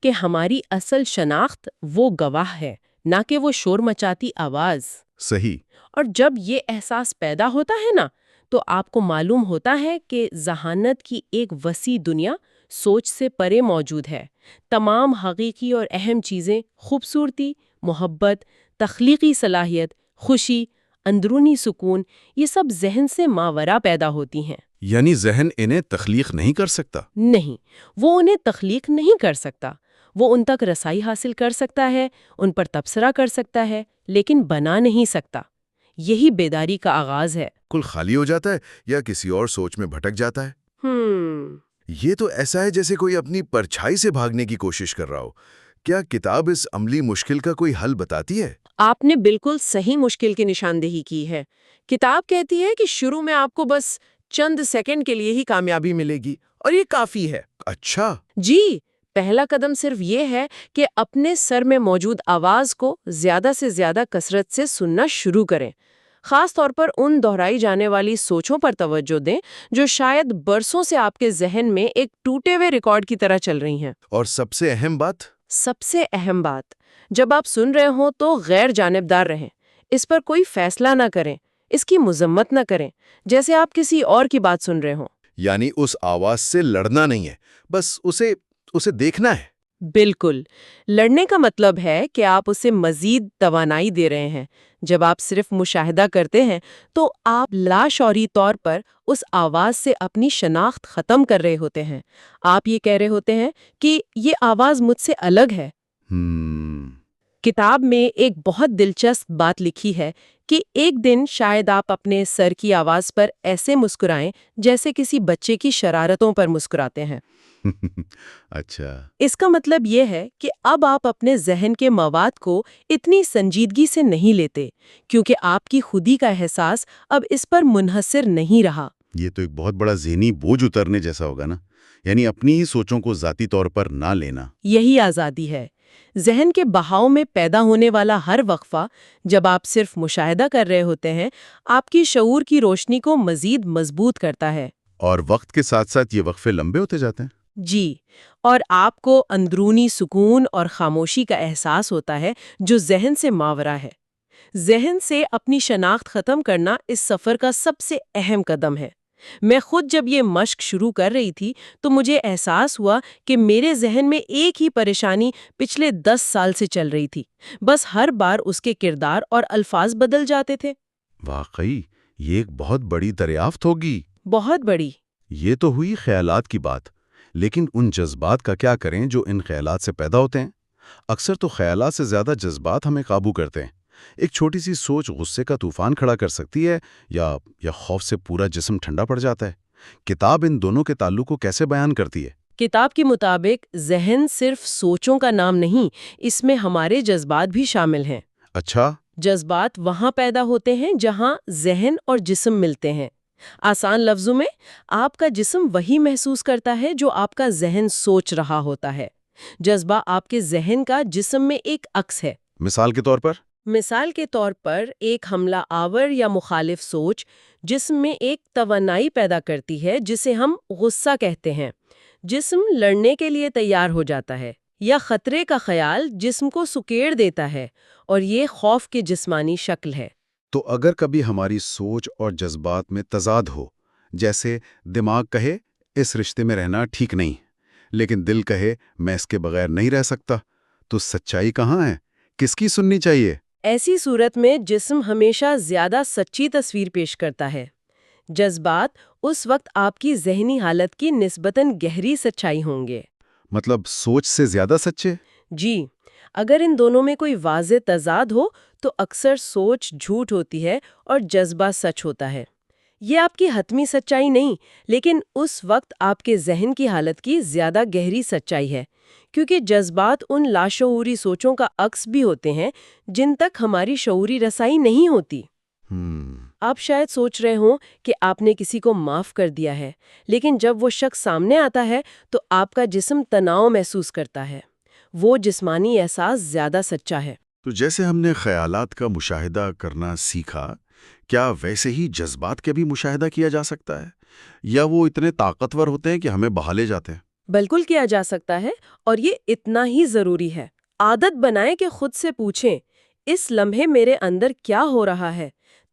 کہ ہماری اصل شناخت وہ گواہ ہے، نہ کہ وہ شور مچاتی آواز۔ صحیح۔ اور جب یہ احساس پیدا ہوتا ہے نا، تو آپ کو معلوم ہوتا ہے کہ ذہانت کی ایک وسیع دنیا سوچ سے پرے موجود ہے۔ تمام حقیقی اور اہم چیزیں، خوبصورتی، محبت، تخلیقی صلاحیت، خوشی، اندرونی سکون، یہ سب ذہن سے ماورا پیدا ہوتی ہیں۔ یعنی ذہن انہیں تخلیق نہیں کر سکتا؟ نہیں، وہ انہیں تخلیق نہیں کر سکتا۔ وہ ان تک رسائی حاصل کر سکتا ہے، ان پر تبصرہ کر سکتا ہے، لیکن بنا نہیں سکتا۔ یہی بیداری کا آغاز ہے۔ کل خالی ہو جاتا ہے یا کسی اور سوچ میں بھٹک جاتا ہے؟ یہ تو ایسا ہے جیسے کوئی اپنی پرچھائی سے بھاگنے کی کوشش کر رہا ہو۔ کیا کتاب اس عملی مشکل کا کوئی حل بتاتی ہے؟ آپ نے بالکل صحیح مشکل کی نشاندہی کی ہے۔ کتاب کہتی ہے کہ شروع میں آپ کو بس چند سیکنڈ کے لیے ہی کامیابی ملے گی، اور یہ کافی ہے۔ اچھا۔ جی، پہلا قدم صرف یہ ہے کہ اپنے سر میں موجود آواز کو زیادہ سے زیادہ کثرت سے سننا شروع کریں۔ خاص طور پر ان دہرائی جانے والی سوچوں پر توجہ دیں جو شاید برسوں سے آپ کے ذہن میں ایک ٹوٹے ہوئے ریکارڈ کی طرح چل رہی ہیں۔ اور سب سے اہم بات، جب آپ سن رہے ہوں تو غیر جانبدار رہیں۔ اس پر کوئی فیصلہ نہ کریں، اس کی مذمت نہ کریں، جیسے آپ کسی اور کی بات سن رہے ہوں۔ یعنی اس آواز سے لڑنا نہیں ہے، بس اسے دیکھنا ہے۔ بالکل، لڑنے کا مطلب ہے کہ آپ اسے مزید توانائی دے رہے ہیں۔ جب آپ صرف مشاہدہ کرتے ہیں تو آپ لاشعوری طور پر اس آواز سے اپنی شناخت ختم کر رہے ہوتے ہیں۔ آپ یہ کہہ رہے ہوتے ہیں کہ یہ آواز مجھ سے الگ ہے۔ کتاب میں ایک بہت دلچسپ بات لکھی ہے کہ ایک دن شاید آپ اپنے سر کی آواز پر ایسے مسکرائیں جیسے کسی بچے کی شرارتوں پر مسکراتے ہیں۔ اچھا۔ اس کا مطلب یہ ہے کہ اب آپ اپنے ذہن کے مواد کو اتنی سنجیدگی سے نہیں لیتے، کیونکہ آپ کی خودی کا احساس اب اس پر منحصر نہیں رہا۔ یہ تو ایک بہت بڑا ذہنی بوجھ اترنے جیسا ہوگا نا، یعنی اپنی ہی سوچوں کو ذاتی طور پر نہ لینا۔ یہی آزادی ہے۔ ذہن کے بہاؤ میں پیدا ہونے والا ہر وقفہ، جب آپ صرف مشاہدہ کر رہے ہوتے ہیں، آپ کی شعور کی روشنی کو مزید مضبوط کرتا ہے۔ اور وقت کے ساتھ ساتھ یہ وقفے لمبے ہوتے جاتے ہیں۔ جی، اور آپ کو اندرونی سکون اور خاموشی کا احساس ہوتا ہے جو ذہن سے ماورا ہے۔ ذہن سے اپنی شناخت ختم کرنا اس سفر کا سب سے اہم قدم ہے۔ میں خود جب یہ مشق شروع کر رہی تھی تو مجھے احساس ہوا کہ میرے ذہن میں ایک ہی پریشانی پچھلے 10 سال سے چل رہی تھی، بس ہر بار اس کے کردار اور الفاظ بدل جاتے تھے۔ واقعی یہ ایک بہت بڑی دریافت ہوگی۔ بہت بڑی۔ یہ تو ہوئی خیالات کی بات، لیکن ان جذبات کا کیا کریں جو ان خیالات سے پیدا ہوتے ہیں؟ اکثر تو خیالات سے زیادہ جذبات ہمیں قابو کرتے ہیں۔ ایک چھوٹی سی سوچ غصے کا طوفان کھڑا کر سکتی ہے یا خوف سے پورا جسم ٹھنڈا پڑ جاتا ہے۔ کتاب ان دونوں کے تعلق کو کیسے بیان کرتی ہے؟ کتاب کے مطابق ذہن صرف سوچوں کا نام نہیں، اس میں ہمارے جذبات بھی شامل ہیں۔ اچھا۔ جذبات وہاں پیدا ہوتے ہیں جہاں ذہن اور جسم ملتے ہیں۔ آسان لفظوں میں، آپ کا جسم وہی محسوس کرتا ہے جو آپ کا ذہن سوچ رہا ہوتا ہے۔ جذبہ آپ کے ذہن کا جسم میں ایک عکس ہے۔ مثال کے طور پر ایک حملہ آور یا مخالف سوچ جسم میں ایک توانائی پیدا کرتی ہے جسے ہم غصہ کہتے ہیں۔ جسم لڑنے کے لیے تیار ہو جاتا ہے، یا خطرے کا خیال جسم کو سکیڑ دیتا ہے، اور یہ خوف کی جسمانی شکل ہے۔ تو اگر کبھی ہماری سوچ اور جذبات میں تضاد ہو، جیسے دماغ کہے اس رشتے میں رہنا ٹھیک نہیں، لیکن دل کہے میں اس کے بغیر نہیں رہ سکتا، تو سچائی کہاں ہے؟ کس کی سننی چاہیے؟ ایسی صورت میں جسم ہمیشہ زیادہ سچی تصویر پیش کرتا ہے۔ جذبات اس وقت آپ کی ذہنی حالت کی نسبتاً گہری سچائی ہوں گے۔ مطلب سوچ سے زیادہ سچے؟ جی، اگر ان دونوں میں کوئی واضح تضاد ہو تو اکثر سوچ جھوٹ ہوتی ہے اور جذبہ سچ ہوتا ہے۔ یہ آپ کی حتمی سچائی نہیں، لیکن اس وقت آپ کے ذہن کی حالت کی زیادہ گہری سچائی ہے، کیونکہ جذبات ان لاشعوری سوچوں کا عکس بھی ہوتے ہیں جن تک ہماری شعوری رسائی نہیں ہوتی۔ آپ شاید سوچ رہے ہوں کہ آپ نے کسی کو معاف کر دیا ہے، لیکن جب وہ شخص سامنے آتا ہے تو آپ کا جسم تناؤ محسوس کرتا ہے۔ وہ جسمانی احساس زیادہ سچا ہے۔ تو جیسے ہم نے خیالات کا مشاہدہ کرنا سیکھا، کیا ویسے ہی جذبات کے بھی مشاہدہ کیا جا سکتا ہے، یا وہ اتنے طاقتور ہوتے ہیں کہ ہمیں بہا لے جاتے ہیں؟ بالکل کیا جا سکتا ہے، اور یہ اتنا ہی ضروری ہے۔ عادت بنائیں کہ خود سے پوچھیں، اس لمحے میرے اندر کیا ہو رہا ہے؟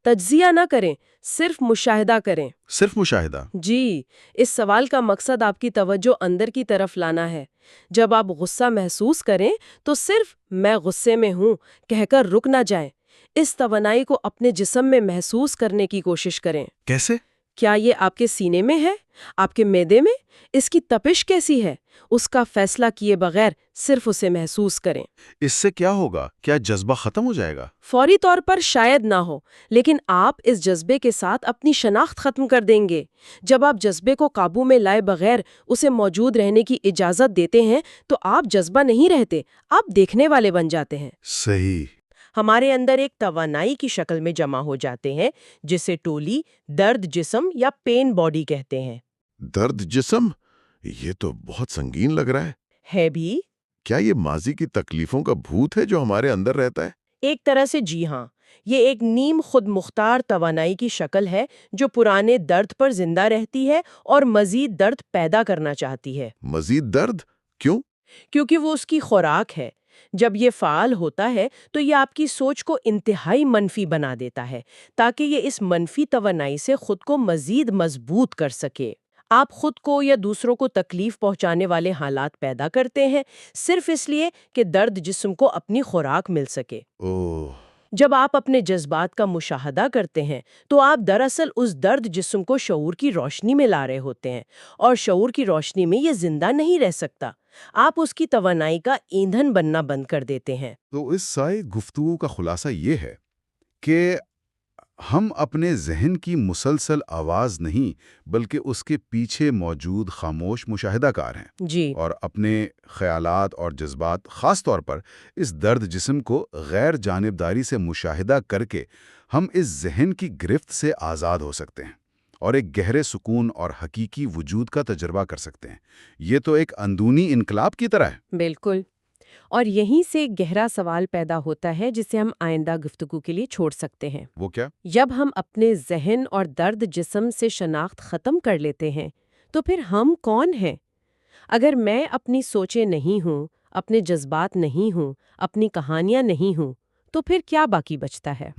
تجزیہ نہ کریں، صرف مشاہدہ کریں۔ صرف مشاہدہ؟ جی، اس سوال کا مقصد آپ کی توجہ اندر کی طرف لانا ہے۔ جب آپ غصہ محسوس کریں تو صرف میں غصے میں ہوں کہہ کر رک نہ جائیں۔ اس توانائی کو اپنے جسم میں محسوس کرنے کی کوشش کریں۔ کیسے؟ کیا یہ آپ کے سینے میں ہے؟ آپ کے معدے میں؟ اس کی تپش کیسی ہے؟ اس کا فیصلہ کیے بغیر صرف اسے محسوس کریں۔ اس سے کیا ہوگا؟ کیا جذبہ ختم ہو جائے گا؟ فوری طور پر شاید نہ ہو، لیکن آپ اس جذبے کے ساتھ اپنی شناخت ختم کر دیں گے۔ جب آپ جذبے کو قابو میں لائے بغیر اسے موجود رہنے کی اجازت دیتے ہیں تو آپ جذبہ نہیں رہتے، آپ دیکھنے والے بن جاتے ہیں۔ صحیح۔ ہمارے اندر ایک توانائی کی شکل میں جمع ہو جاتے ہیں جسے ٹولی، درد جسم یا پین باڈی کہتے ہیں۔ درد جسم؟ یہ تو بہت سنگین لگ رہا ہے۔ ہے بھی؟ کیا یہ ماضی کی تکلیفوں کا بھوت ہے جو ہمارے اندر رہتا ہے؟ ایک طرح سے جی ہاں، یہ ایک نیم خود مختار توانائی کی شکل ہے جو پرانے درد پر زندہ رہتی ہے اور مزید درد پیدا کرنا چاہتی ہے۔ مزید درد؟ کیوں؟ کیونکہ وہ اس کی خوراک ہے۔ جب یہ فعال ہوتا ہے تو یہ آپ کی سوچ کو انتہائی منفی بنا دیتا ہے تاکہ یہ اس منفی توانائی سے خود کو مزید مضبوط کر سکے۔ آپ خود کو یا دوسروں کو تکلیف پہنچانے والے حالات پیدا کرتے ہیں صرف اس لیے کہ درد جسم کو اپنی خوراک مل سکے۔ اوہ، جب آپ اپنے جذبات کا مشاہدہ کرتے ہیں تو آپ دراصل اس درد جسم کو شعور کی روشنی میں لا رہے ہوتے ہیں، اور شعور کی روشنی میں یہ زندہ نہیں رہ سکتا۔ آپ اس کی توانائی کا ایندھن بننا بند کر دیتے ہیں۔ تو اس ساری گفتگو کا خلاصہ یہ ہے کہ ہم اپنے ذہن کی مسلسل آواز نہیں بلکہ اس کے پیچھے موجود خاموش مشاہدہ کار ہیں، جی، اور اپنے خیالات اور جذبات، خاص طور پر اس درد جسم کو غیر جانبداری سے مشاہدہ کر کے ہم اس ذہن کی گرفت سے آزاد ہو سکتے ہیں اور ایک گہرے سکون اور حقیقی وجود کا تجربہ کر سکتے ہیں۔ یہ تو ایک اندرونی انقلاب کی طرح ہے۔ بالکل۔ اور یہیں سے گہرا سوال پیدا ہوتا ہے جسے ہم آئندہ گفتگو کے لیے چھوڑ سکتے ہیں۔ وہ کیا؟ جب ہم اپنے ذہن اور درد جسم سے شناخت ختم کر لیتے ہیں تو پھر ہم کون ہیں؟ اگر میں اپنی سوچیں نہیں ہوں، اپنے جذبات نہیں ہوں، اپنی کہانیاں نہیں ہوں، تو پھر کیا باقی بچتا ہے؟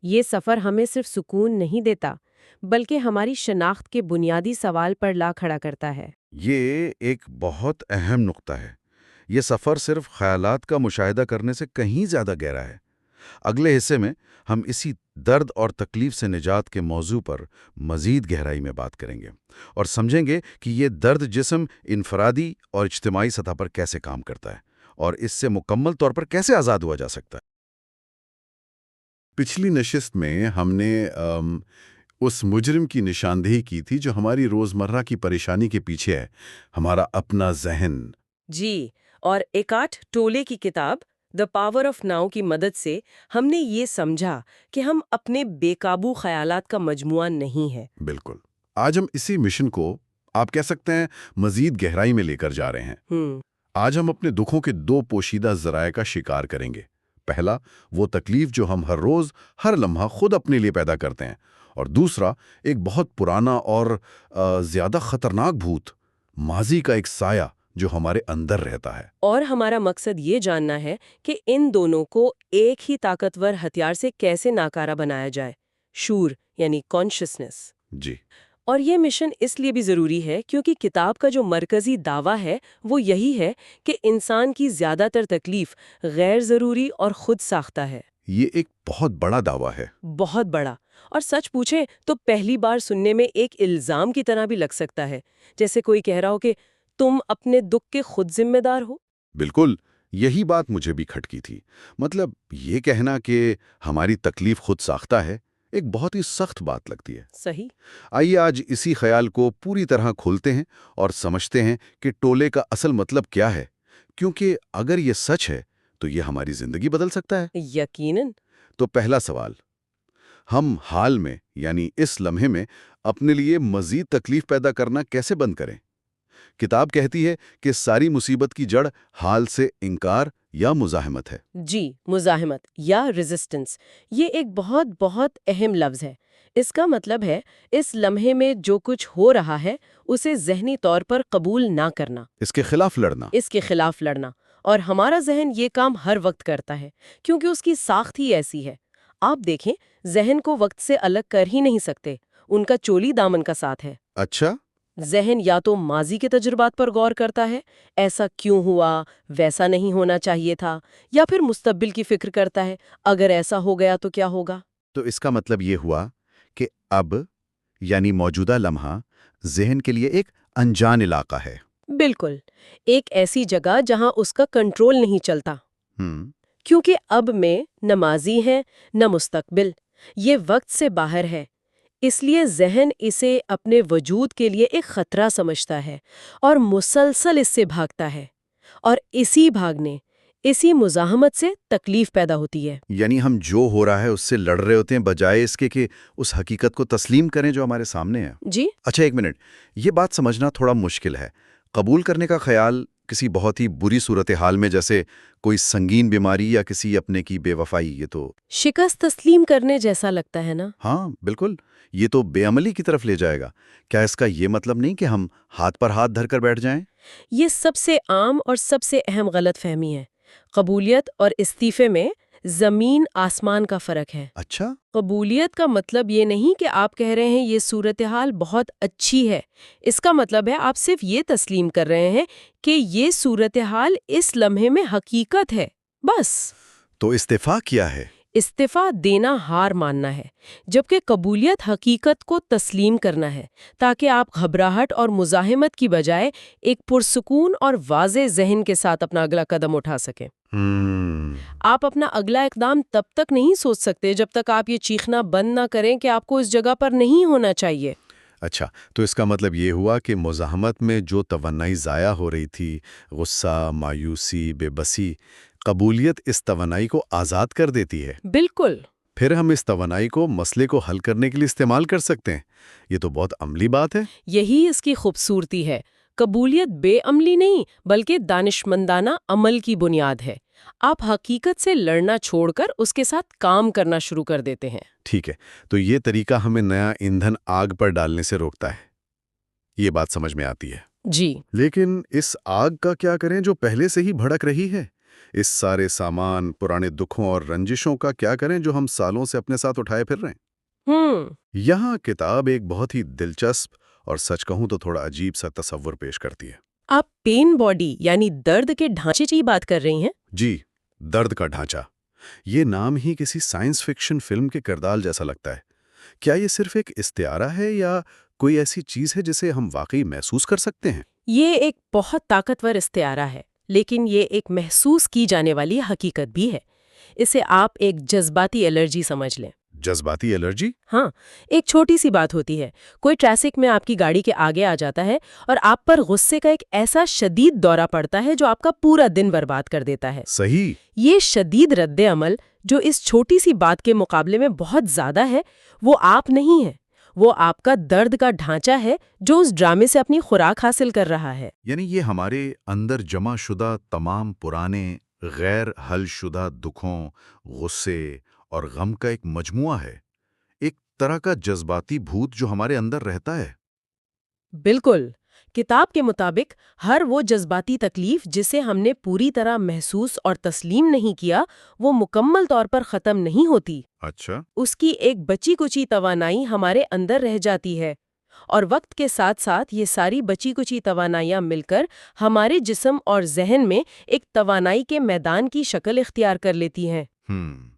یہ سفر ہمیں صرف سکون نہیں دیتا بلکہ ہماری شناخت کے بنیادی سوال پر لا کھڑا کرتا ہے۔ یہ ایک بہت اہم نقطہ ہے۔ یہ سفر صرف خیالات کا مشاہدہ کرنے سے کہیں زیادہ گہرا ہے۔ اگلے حصے میں ہم اسی درد اور تکلیف سے نجات کے موضوع پر مزید گہرائی میں بات کریں گے اور سمجھیں گے کہ یہ درد جسم انفرادی اور اجتماعی سطح پر کیسے کام کرتا ہے اور اس سے مکمل طور پر کیسے آزاد ہوا جا سکتا ہے۔ پچھلی نشست میں ہم نے اس مجرم کی نشاندہی کی تھی جو ہماری روزمرہ کی پریشانی کے پیچھے ہے، ہمارا اپنا ذہن۔ جی، اور ایکارٹ ٹولے کی کتاب دی پاور آف ناؤ کی مدد سے ہم نے یہ سمجھا کہ ہم اپنے بے قابو خیالات کا مجموعہ نہیں ہے۔ بالکل۔ آج ہم اسی مشن کو، آپ کہہ سکتے ہیں، مزید گہرائی میں لے کر جا رہے ہیں۔ آج ہم اپنے دکھوں کے دو پوشیدہ ذرائع کا شکار کریں گے۔ پہلا، وہ تکلیف جو ہم ہر روز، ہر لمحہ خود اپنے لیے پیدا کرتے ہیں، اور دوسرا، ایک بہت پرانا اور زیادہ خطرناک بھوت، ماضی کا ایک سایہ جو ہمارے اندر رہتا ہے۔ اور ہمارا مقصد یہ جاننا ہے کہ ان دونوں کو ایک ہی طاقتور ہتھیار سے کیسے ناکارہ بنایا جائے، شعور یعنی کانشسنس۔ جی۔ اور یہ مشن اس لیے بھی ضروری ہے کیونکہ کتاب کا جو مرکزی دعویٰ ہے وہ یہی ہے کہ انسان کی زیادہ تر تکلیف غیر ضروری اور خود ساختہ ہے۔ یہ ایک بہت بڑا دعویٰ ہے۔ بہت بڑا، اور سچ پوچھیں تو پہلی بار سننے میں ایک الزام کی طرح بھی لگ سکتا ہے، جیسے کوئی کہہ رہا ہو کہ تم اپنے دکھ کے خود ذمہ دار ہو۔ بالکل، یہی بات مجھے بھی کھٹکی تھی۔ مطلب یہ کہنا کہ ہماری تکلیف خود ساختہ ہے ایک بہت ہی سخت بات لگتی ہے۔ صحیح۔ آئیے آج اسی خیال کو پوری طرح کھولتے ہیں اور سمجھتے ہیں کہ ٹولے کا اصل مطلب کیا ہے، کیونکہ اگر یہ سچ ہے تو یہ ہماری زندگی بدل سکتا ہے۔ یقیناً۔ تو پہلا سوال، ہم حال میں یعنی اس لمحے میں اپنے لیے مزید تکلیف پیدا کرنا کیسے بند کریں؟ کتاب کہتی ہے کہ ساری مصیبت کی جڑ حال سے انکار یا مزاحمت ہے۔ جی، مزاحمت یا ریزسٹنس، یہ ایک بہت بہت اہم لفظ ہے۔ اس کا مطلب ہے اس لمحے میں جو کچھ ہو رہا ہے اسے ذہنی طور پر قبول نہ کرنا، اس کے خلاف لڑنا۔ اس کے خلاف لڑنا۔ اور ہمارا ذہن یہ کام ہر وقت کرتا ہے کیونکہ اس کی ساخت ہی ایسی ہے۔ آپ دیکھیں، ذہن کو وقت سے الگ کر ہی نہیں سکتے، ان کا چولی دامن کا ساتھ ہے۔ اچھا، ذہن یا تو ماضی کے تجربات پر غور کرتا ہے، ایسا کیوں ہوا، ویسا نہیں ہونا چاہیے تھا، یا پھر مستقبل کی فکر کرتا ہے، اگر ایسا ہو گیا تو کیا ہوگا۔ تو اس کا مطلب یہ ہوا کہ اب یعنی موجودہ لمحہ ذہن کے لیے ایک انجان علاقہ ہے۔ بالکل، ایک ایسی جگہ جہاں اس کا کنٹرول نہیں چلتا، کیونکہ اب میں نہ ماضی ہے نہ مستقبل، یہ وقت سے باہر ہے۔ اس لیے ذہن اسے اپنے وجود کے لیے ایک خطرہ سمجھتا ہے اور مسلسل اس سے بھاگتا ہے، اور اسی بھاگنے، اسی مزاحمت سے تکلیف پیدا ہوتی ہے۔ یعنی ہم جو ہو رہا ہے اس سے لڑ رہے ہوتے ہیں بجائے اس کے کہ اس حقیقت کو تسلیم کریں جو ہمارے سامنے ہے۔ جی، اچھا، ایک منٹ، یہ بات سمجھنا تھوڑا مشکل ہے۔ قبول کرنے کا خیال کسی بہت ہی بری صورتحال میں، جیسے کوئی سنگین بیماری یا کسی اپنے کی بے وفائی، یہ تو شکست تسلیم کرنے جیسا لگتا ہے نا؟ ہاں بالکل، یہ تو بے عملی کی طرف لے جائے گا۔ کیا اس کا یہ مطلب نہیں کہ ہم ہاتھ پر ہاتھ دھر کر بیٹھ جائیں؟ یہ سب سے عام اور سب سے اہم غلط فہمی ہے۔ قبولیت اور استعفے میں زمین آسمان کا فرق ہے۔ اچھا، قبولیت کا مطلب یہ نہیں کہ آپ کہہ رہے ہیں یہ صورتحال بہت اچھی ہے، اس کا مطلب ہے آپ صرف یہ تسلیم کر رہے ہیں کہ یہ صورتحال اس لمحے میں حقیقت ہے، بس۔ تو استعفا کیا ہے؟ استعفا دینا ہار ماننا ہے، جبکہ قبولیت حقیقت کو تسلیم کرنا ہے تاکہ آپ گھبراہٹ اور مزاحمت کی بجائے ایک پرسکون اور واضح ذہن کے ساتھ اپنا اگلا قدم اٹھا سکیں۔ آپ اپنا اگلا اقدام تب تک نہیں سوچ سکتے جب تک آپ یہ چیخنا بند نہ کریں کہ آپ کو اس جگہ پر نہیں ہونا چاہیے۔ اچھا، تو اس کا مطلب یہ ہوا کہ مزاحمت میں جو توانائی ضائع ہو رہی تھی، غصہ، مایوسی، بے بسی، قبولیت اس توانائی کو آزاد کر دیتی ہے۔ بالکل۔ پھر ہم اس توانائی کو مسئلے کو حل کرنے کے لیے استعمال کر سکتے ہیں۔ یہ تو بہت عملی بات ہے۔ یہی اس کی خوبصورتی ہے۔ قبولیت بے عملی نہیں بلکہ دانشمندانہ عمل کی بنیاد ہے۔ آپ حقیقت سے لڑنا چھوڑ کر اس کے ساتھ کام کرنا شروع کر دیتے ہیں۔ ٹھیک ہے، تو یہ طریقہ ہمیں نیا ایندھن آگ پر ڈالنے سے روکتا ہے۔ یہ بات سمجھ میں آتی ہے۔ جی، لیکن اس آگ کا کیا کریں جو پہلے سے ہی بھڑک رہی ہے؟ اس سارے سامان، پرانے دکھوں اور رنجشوں کا کیا کریں جو ہم سالوں سے اپنے ساتھ اٹھائے پھر رہے ہیں؟ یہاں کتاب ایک بہت ہی دلچسپ اور سچ کہوں تو تھوڑا عجیب سا تصور پیش کرتی ہے۔ آپ پین باڈی یعنی درد کے ڈھانچے کی بات کر رہی ہیں؟ جی، درد کا ڈھانچہ۔ یہ نام ہی کسی سائنس فکشن فلم کے کردار جیسا لگتا ہے۔ کیا یہ صرف ایک استعارہ ہے یا کوئی ایسی چیز ہے جسے ہم واقعی محسوس کر سکتے ہیں؟ یہ ایک بہت طاقتور استعارہ ہے، لیکن یہ ایک محسوس کی جانے والی حقیقت بھی ہے۔ اسے آپ ایک جذباتی الرجی سمجھ لیں۔ جذباتی الرجی؟ ہاں، ایک چھوٹی سی بات ہوتی ہے، کوئی ٹریفک میں آپ کی گاڑی کے آگے آ جاتا ہے اور آپ پر غصے کا ایک ایسا شدید دورہ پڑتا ہے جو آپ کا پورا دن برباد کر دیتا ہے۔ صحیح۔ یہ شدید رد عمل جو اس چھوٹی سی بات کے مقابلے میں بہت زیادہ ہے، وہ آپ نہیں ہے، وہ آپ کا درد کا ڈھانچہ ہے جو اس ڈرامے سے اپنی خوراک حاصل کر رہا ہے۔ یعنی یہ ہمارے اندر جمع شدہ تمام پرانے غیر حل شدہ دکھوں، غصے اور غم کا ایک مجموعہ ہے، ایک طرح کا جذباتی بھوت جو ہمارے اندر رہتا ہے۔ بالکل، کتاب کے مطابق ہر وہ جذباتی تکلیف جسے ہم نے پوری طرح محسوس اور تسلیم نہیں کیا، وہ مکمل طور پر ختم نہیں ہوتی۔ اچھا۔ اس کی ایک بچی کچی توانائی ہمارے اندر رہ جاتی ہے، اور وقت کے ساتھ ساتھ یہ ساری بچی کچی توانائیاں مل کر ہمارے جسم اور ذہن میں ایک توانائی کے میدان کی شکل اختیار کر لیتی ہیں۔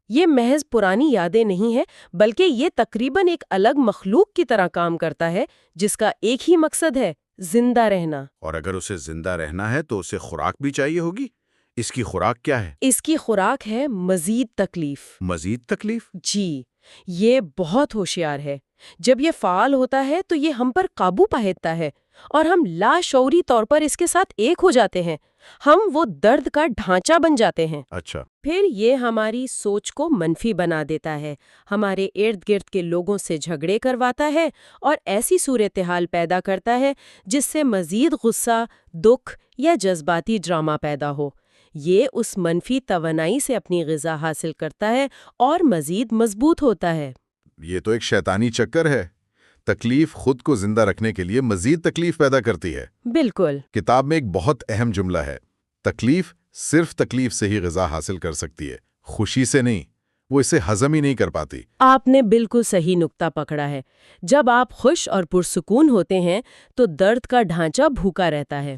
یہ محض پرانی یادیں نہیں ہیں، بلکہ یہ تقریباً ایک الگ مخلوق کی طرح کام کرتا ہے جس کا ایک ہی مقصد ہے، زندہ رہنا۔ اور اگر اسے زندہ رہنا ہے تو اسے خوراک بھی چاہیے ہوگی۔ اس کی خوراک کیا ہے؟ اس کی خوراک ہے مزید تکلیف۔ مزید تکلیف؟ جی، یہ بہت ہوشیار ہے۔ جب یہ فعال ہوتا ہے تو یہ ہم پر قابو پاتا ہے اور ہم لاشعوری طور پر اس کے ساتھ ایک ہو جاتے ہیں۔ ہم وہ درد کا ڈھانچہ بن جاتے ہیں۔ اچھا۔ پھر یہ ہماری سوچ کو منفی بنا دیتا ہے، ہمارے ارد گرد کے لوگوں سے جھگڑے کرواتا ہے اور ایسی صورتحال پیدا کرتا ہے جس سے مزید غصہ، دکھ یا جذباتی ڈرامہ پیدا ہو۔ یہ اس منفی توانائی سے اپنی غذا حاصل کرتا ہے اور مزید مضبوط ہوتا ہے۔ یہ تو ایک شیطانی چکر ہے۔ تکلیف خود کو زندہ رکھنے کے لیے مزید تکلیف پیدا کرتی ہے۔ بالکل۔ کتاب میں ایک بہت اہم جملہ ہے، تکلیف صرف تکلیف سے ہی غذا حاصل کر سکتی ہے، خوشی سے نہیں۔ وہ اسے ہضم ہی نہیں کر پاتی۔ آپ نے بالکل صحیح نقطہ پکڑا ہے۔ جب آپ خوش اور پرسکون ہوتے ہیں تو درد کا ڈھانچہ بھوکا رہتا ہے۔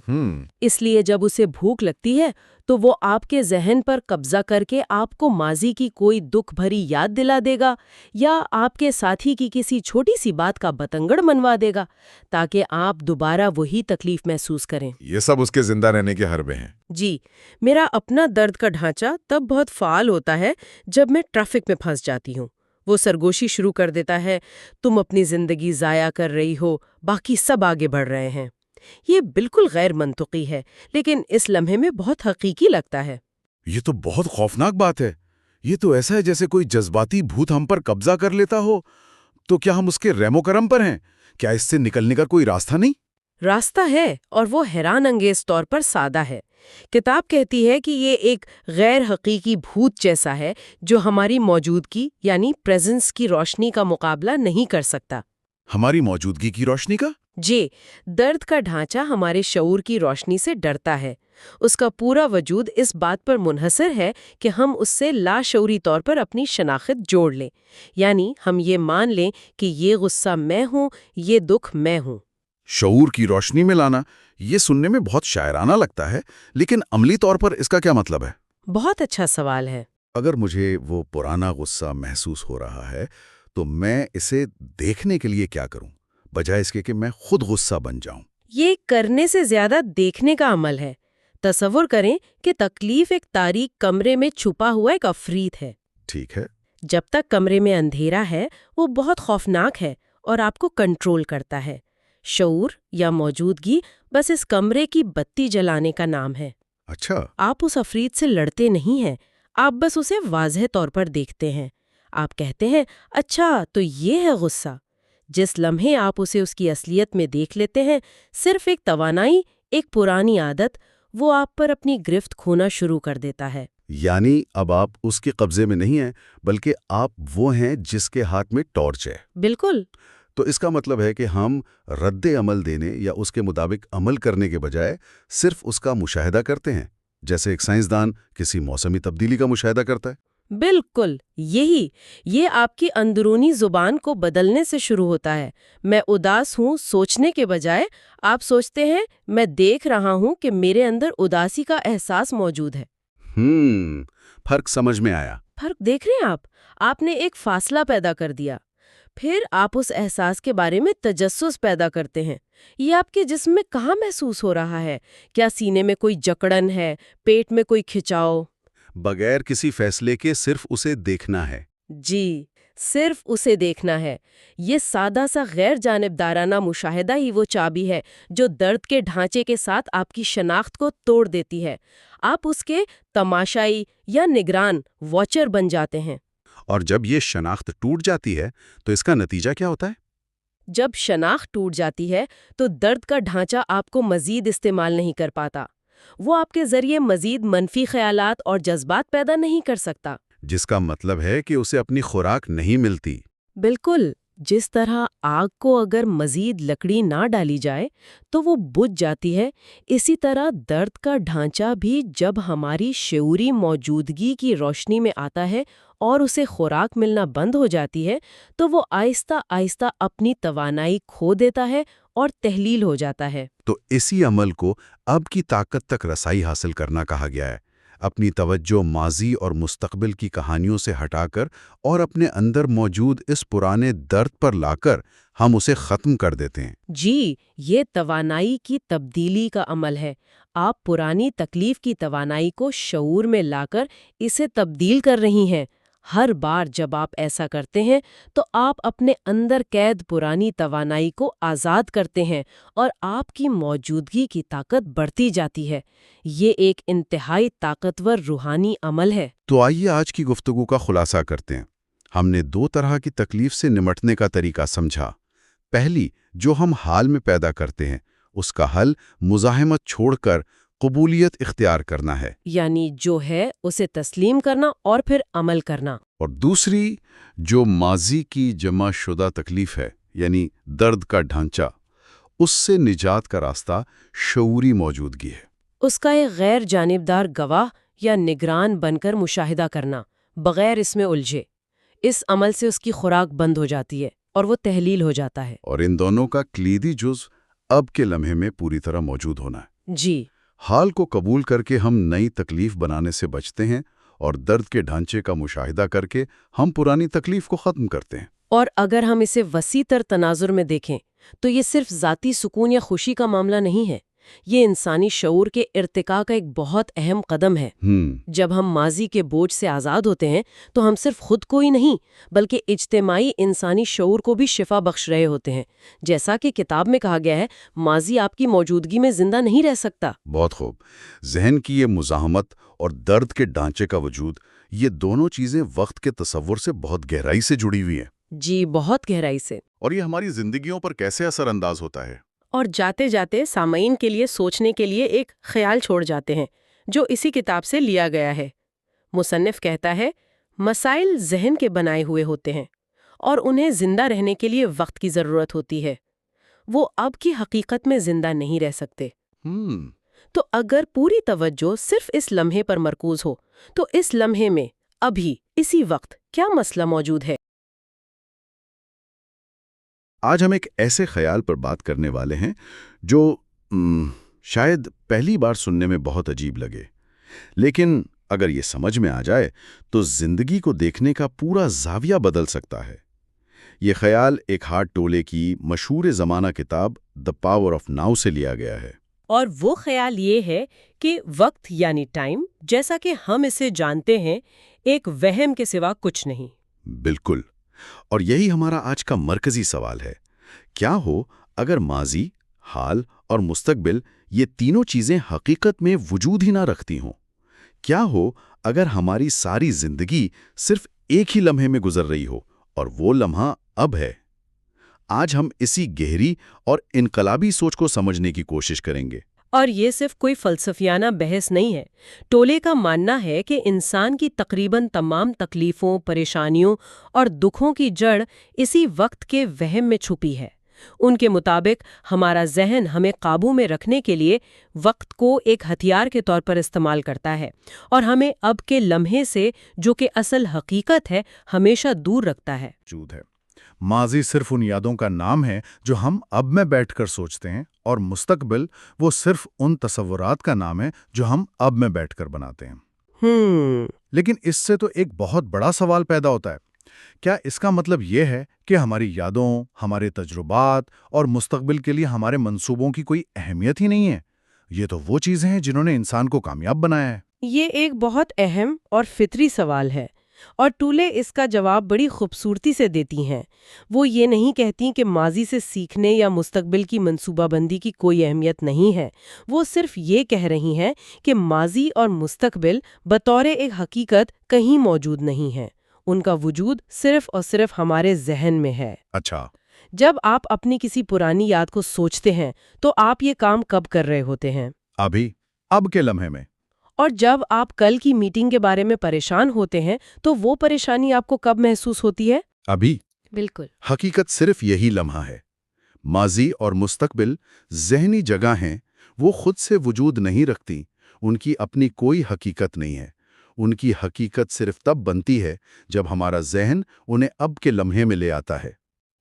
اس لیے جب اسے بھوک لگتی ہے تو وہ آپ کے ذہن پر قبضہ کر کے آپ کو ماضی کی کوئی دکھ بھری یاد دلا دے گا یا آپ کے ساتھی کی کسی چھوٹی سی بات کا بتنگڑ منوا دے گا تاکہ آپ دوبارہ وہی تکلیف محسوس کریں۔ یہ سب اس کے زندہ رہنے کے حربے ہیں۔ جی، میرا اپنا درد کا ڈھانچہ تب بہت فعال ہوتا ہے جب میں ٹریفک میں پھنس جاتی ہوں۔ وہ سرگوشی شروع کر دیتا ہے، تم اپنی زندگی ضائع کر رہی ہو، باقی سب آگے بڑھ رہے ہیں۔ یہ بالکل غیر منطقی ہے، لیکن اس لمحے میں بہت حقیقی لگتا ہے۔ یہ تو بہت خوفناک بات ہے۔ یہ تو ایسا ہے جیسے کوئی جذباتی بھوت ہم پر قبضہ کر لیتا ہو۔ تو کیا ہم اس کے رحم و کرم پر ہیں؟ کیا اس سے نکلنے کا کوئی راستہ نہیں؟ راستہ ہے، اور وہ حیران انگیز طور پر سادہ ہے۔ کتاب کہتی ہے کہ یہ ایک غیر حقیقی بھوت جیسا ہے جو ہماری موجودگی یعنی پریزنس کی روشنی کا مقابلہ نہیں کر سکتا۔ ہماری موجودگی کی روشنی کا؟ جی، درد کا ڈھانچہ ہمارے شعور کی روشنی سے ڈرتا ہے۔ اس کا پورا وجود اس بات پر منحصر ہے کہ ہم اس سے لاشعوری طور پر اپنی شناخت جوڑ لیں، یعنی ہم یہ مان لیں کہ یہ غصہ میں ہوں، یہ دکھ میں ہوں۔ شعور کی روشنی میں لانا، یہ سننے میں بہت شاعرانہ لگتا ہے، لیکن عملی طور پر اس کا کیا مطلب ہے؟ بہت اچھا سوال ہے۔ اگر مجھے وہ پرانا غصہ محسوس ہو رہا ہے تو میں اسے دیکھنے کے لیے کیا کروں، بجائے اس کے کہ میں خود غصہ بن جاؤں؟ یہ کرنے سے زیادہ دیکھنے کا عمل ہے۔ تصور کریں کہ تکلیف ایک تاریک کمرے میں چھپا ہوا ایک عفریت ہے۔ ٹھیک ہے۔ جب تک کمرے میں اندھیرا ہے وہ بہت خوفناک ہے اور آپ کو کنٹرول کرتا ہے۔ شعور یا موجودگی بس اس کمرے کی بتی جلانے کا نام ہے۔ اچھا۔ آپ اس عفریت سے لڑتے نہیں ہیں، آپ بس اسے واضح طور پر دیکھتے ہیں۔ آپ کہتے ہیں، اچھا تو یہ ہے غصہ۔ جس لمحے آپ اسے اس کی اصلیت میں دیکھ لیتے ہیں، صرف ایک توانائی، ایک پرانی عادت، وہ آپ پر اپنی گرفت کھونا شروع کر دیتا ہے۔ یعنی اب آپ اس کے قبضے میں نہیں ہیں، بلکہ آپ وہ ہیں جس کے ہاتھ میں ٹارچ ہے۔ بالکل۔ تو اس کا مطلب ہے کہ ہم رد عمل دینے یا اس کے مطابق عمل کرنے کے بجائے صرف اس کا مشاہدہ کرتے ہیں، جیسے ایک سائنسدان کسی موسمی تبدیلی کا مشاہدہ کرتا ہے۔ بالکل، یہ آپ کی اندرونی زبان کو بدلنے سے شروع ہوتا ہے۔ میں اداس ہوں سوچنے کے بجائے آپ سوچتے ہیں، میں دیکھ رہا ہوں کہ میرے اندر اداسی کا احساس موجود ہے۔ فرق سمجھ میں آیا۔ فرق دیکھ رہے ہیں آپ نے ایک فاصلہ پیدا کر دیا۔ پھر آپ اس احساس کے بارے میں تجسس پیدا کرتے ہیں۔ یہ آپ کے جسم میں کہاں محسوس ہو رہا ہے؟ کیا سینے میں کوئی جکڑن ہے، پیٹ میں کوئی کھچاؤ؟ بغیر کسی فیصلے کے صرف اسے دیکھنا ہے۔ جی، صرف اسے دیکھنا ہے۔ یہ سادہ سا غیر جانبدارانہ مشاہدہ ہی وہ چابی ہے جو درد کے ڈھانچے کے ساتھ آپ کی شناخت کو توڑ دیتی ہے۔ آپ اس کے تماشائی یا نگران واچر بن جاتے ہیں۔ اور جب یہ شناخت ٹوٹ جاتی ہے تو اس کا نتیجہ کیا ہوتا ہے؟ جب شناخت ٹوٹ جاتی ہے تو درد کا ڈھانچہ آپ کو مزید استعمال نہیں کر پاتا۔ وہ آپ کے ذریعے مزید منفی خیالات اور جذبات پیدا نہیں کر سکتا۔ جس کا مطلب ہے کہ اسے اپنی خوراک نہیں ملتی۔ بالکل، جس طرح آگ کو اگر مزید لکڑی نہ ڈالی جائے تو وہ بجھ جاتی ہے، اسی طرح درد کا ڈھانچہ بھی جب ہماری شعوری موجودگی کی روشنی میں آتا ہے اور اسے خوراک ملنا بند ہو جاتی ہے تو وہ آہستہ آہستہ اپنی توانائی کھو دیتا ہے اور تحلیل ہو جاتا ہے۔ تو اسی عمل کو اب کی طاقت تک رسائی حاصل کرنا کہا گیا ہے۔ اپنی توجہ ماضی اور مستقبل کی کہانیوں سے ہٹا کر اور اپنے اندر موجود اس پرانے درد پر لا کر ہم اسے ختم کر دیتے ہیں۔ جی، یہ توانائی کی تبدیلی کا عمل ہے۔ آپ پرانی تکلیف کی توانائی کو شعور میں لا کر اسے تبدیل کر رہی ہیں۔ ہر بار جب آپ ایسا کرتے ہیں تو آپ اپنے اندر قید پرانی توانائی کو آزاد کرتے ہیں اور آپ کی موجودگی کی طاقت بڑھتی جاتی ہے۔ یہ ایک انتہائی طاقتور روحانی عمل ہے۔ تو آئیے آج کی گفتگو کا خلاصہ کرتے ہیں۔ ہم نے دو طرح کی تکلیف سے نمٹنے کا طریقہ سمجھا۔ پہلی، جو ہم حال میں پیدا کرتے ہیں، اس کا حل مزاحمت چھوڑ کر قبولیت اختیار کرنا ہے، یعنی جو ہے اسے تسلیم کرنا اور پھر عمل کرنا۔ اور دوسری جو ماضی کی جمع شدہ تکلیف ہے، یعنی درد کا ڈھانچہ، اس سے نجات کا راستہ شعوری موجودگی ہے۔ اس کا ایک غیر جانبدار گواہ یا نگران بن کر مشاہدہ کرنا، بغیر اس میں الجھے۔ اس عمل سے اس کی خوراک بند ہو جاتی ہے اور وہ تحلیل ہو جاتا ہے۔ اور ان دونوں کا کلیدی جز اب کے لمحے میں پوری طرح موجود ہونا ہے۔ جی، حال کو قبول کر کے ہم نئی تکلیف بنانے سے بچتے ہیں، اور درد کے ڈھانچے کا مشاہدہ کر کے ہم پرانی تکلیف کو ختم کرتے ہیں۔ اور اگر ہم اسے وسیع تر تناظر میں دیکھیں تو یہ صرف ذاتی سکون یا خوشی کا معاملہ نہیں ہے، یہ انسانی شعور کے ارتقاء کا ایک بہت اہم قدم ہے۔ جب ہم ماضی کے بوجھ سے آزاد ہوتے ہیں تو ہم صرف خود کو ہی نہیں بلکہ اجتماعی انسانی شعور کو بھی شفا بخش رہے ہوتے ہیں۔ جیسا کہ کتاب میں کہا گیا ہے، ماضی آپ کی موجودگی میں زندہ نہیں رہ سکتا۔ بہت خوب۔ ذہن کی یہ مزاحمت اور درد کے ڈھانچے کا وجود، یہ دونوں چیزیں وقت کے تصور سے بہت گہرائی سے جڑی ہوئی ہیں۔ جی، بہت گہرائی سے۔ اور یہ ہماری زندگیوں پر کیسے اثر انداز ہوتا ہے؟ اور جاتے جاتے سامعین کے لیے سوچنے کے لیے ایک خیال چھوڑ جاتے ہیں جو اسی کتاب سے لیا گیا ہے۔ مصنف کہتا ہے، مسائل ذہن کے بنائے ہوئے ہوتے ہیں اور انہیں زندہ رہنے کے لیے وقت کی ضرورت ہوتی ہے۔ وہ اب کی حقیقت میں زندہ نہیں رہ سکتے۔ تو اگر پوری توجہ صرف اس لمحے پر مرکوز ہو تو اس لمحے میں ابھی اسی وقت کیا مسئلہ موجود ہے؟ آج ہم ایک ایسے خیال پر بات کرنے والے ہیں جو شاید پہلی بار سننے میں بہت عجیب لگے، لیکن اگر یہ سمجھ میں آ جائے تو زندگی کو دیکھنے کا پورا زاویہ بدل سکتا ہے۔ یہ خیال ایک ہارٹ ٹولے کی مشہور زمانہ کتاب دی پاور آف ناؤ سے لیا گیا ہے۔ اور وہ خیال یہ ہے کہ وقت یعنی ٹائم، جیسا کہ ہم اسے جانتے ہیں، ایک وہم کے سوا کچھ نہیں۔ بالکل، اور یہی ہمارا آج کا مرکزی سوال ہے۔ کیا ہو اگر ماضی، حال اور مستقبل، یہ تینوں چیزیں حقیقت میں وجود ہی نہ رکھتی ہوں؟ کیا ہو اگر ہماری ساری زندگی صرف ایک ہی لمحے میں گزر رہی ہو اور وہ لمحہ اب ہے؟ آج ہم اسی گہری اور انقلابی سوچ کو سمجھنے کی کوشش کریں گے۔ اور یہ صرف کوئی فلسفیانہ بحث نہیں ہے۔ ٹولے کا ماننا ہے کہ انسان کی تقریباً تمام تکلیفوں، پریشانیوں اور دکھوں کی جڑ اسی وقت کے وہم میں چھپی ہے۔ ان کے مطابق ہمارا ذہن ہمیں قابو میں رکھنے کے لیے وقت کو ایک ہتھیار کے طور پر استعمال کرتا ہے اور ہمیں اب کے لمحے سے، جو کہ اصل حقیقت ہے، ہمیشہ دور رکھتا ہے۔ ماضی صرف ان یادوں کا نام ہے جو ہم اب میں بیٹھ کر سوچتے ہیں، اور مستقبل وہ صرف ان تصورات کا نام ہے جو ہم اب میں بیٹھ کر بناتے ہیں۔ لیکن اس سے تو ایک بہت بڑا سوال پیدا ہوتا ہے۔ کیا اس کا مطلب یہ ہے کہ ہماری یادوں، ہمارے تجربات اور مستقبل کے لیے ہمارے منصوبوں کی کوئی اہمیت ہی نہیں ہے؟ یہ تو وہ چیزیں ہیں جنہوں نے انسان کو کامیاب بنایا ہے۔ یہ ایک بہت اہم اور فطری سوال ہے، اور ٹولے اس کا جواب بڑی خوبصورتی سے دیتی ہیں۔ وہ یہ نہیں کہتی کہ ماضی سے سیکھنے یا مستقبل کی منصوبہ بندی کی کوئی اہمیت نہیں ہے۔ وہ صرف یہ کہہ رہی ہیں کہ ماضی اور مستقبل بطور ایک حقیقت کہیں موجود نہیں ہیں۔ ان کا وجود صرف اور صرف ہمارے ذہن میں ہے۔ اچھا، جب آپ اپنی کسی پرانی یاد کو سوچتے ہیں تو آپ یہ کام کب کر رہے ہوتے ہیں؟ ابھی، اب کے لمحے میں۔ اور جب آپ کل کی میٹنگ کے بارے میں پریشان ہوتے ہیں تو وہ پریشانی آپ کو کب محسوس ہوتی ہے؟ ابھی۔ بالکل۔ حقیقت صرف یہی لمحہ ہے۔ ماضی اور مستقبل ذہنی جگہ ہیں، وہ خود سے وجود نہیں رکھتی، ان کی اپنی کوئی حقیقت نہیں ہے۔ ان کی حقیقت صرف تب بنتی ہے جب ہمارا ذہن انہیں اب کے لمحے میں لے آتا ہے۔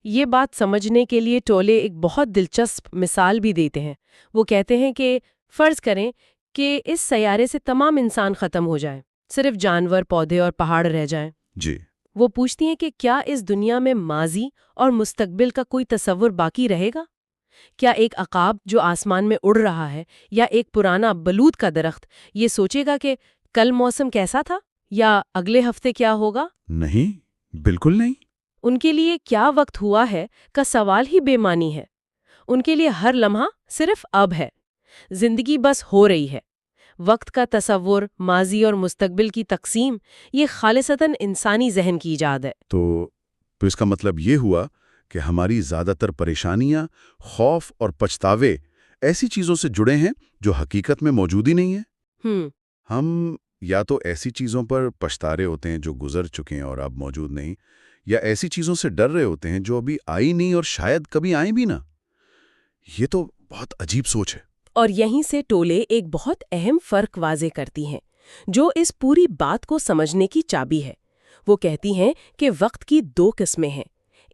یہ بات سمجھنے کے لیے ٹولے ایک بہت دلچسپ مثال بھی دیتے ہیں۔ وہ کہتے ہیں کہ فرض کریں کہ اس سیارے سے تمام انسان ختم ہو جائیں، صرف جانور، پودے اور پہاڑ رہ جائیں۔ جی۔ وہ پوچھتی ہیں کہ کیا اس دنیا میں ماضی اور مستقبل کا کوئی تصور باقی رہے گا؟ کیا ایک عقاب جو آسمان میں اڑ رہا ہے یا ایک پرانا بلوط کا درخت یہ سوچے گا کہ کل موسم کیسا تھا یا اگلے ہفتے کیا ہوگا؟ نہیں، بالکل نہیں۔ ان کے لیے کیا وقت ہوا ہے کا سوال ہی بے معنی ہے۔ ان کے لیے ہر لمحہ صرف اب ہے، زندگی بس ہو رہی ہے۔ وقت کا تصور، ماضی اور مستقبل کی تقسیم، یہ خالصتاً انسانی ذہن کی ایجاد ہے۔ تو اس کا مطلب یہ ہوا کہ ہماری زیادہ تر پریشانیاں، خوف اور پچھتاوے ایسی چیزوں سے جڑے ہیں جو حقیقت میں موجود ہی نہیں ہیں۔ ہم ہم یا تو ایسی چیزوں پر پچھتا رہے ہوتے ہیں جو گزر چکے ہیں اور اب موجود نہیں، یا ایسی چیزوں سے ڈر رہے ہوتے ہیں جو ابھی آئی نہیں اور شاید کبھی آئیں بھی نہ۔ یہ تو بہت عجیب سوچ ہے۔ اور یہیں سے ٹولے ایک بہت اہم فرق واضح کرتی ہیں جو اس پوری بات کو سمجھنے کی چابی ہے۔ وہ کہتی ہیں کہ وقت کی 2 قسمیں ہیں،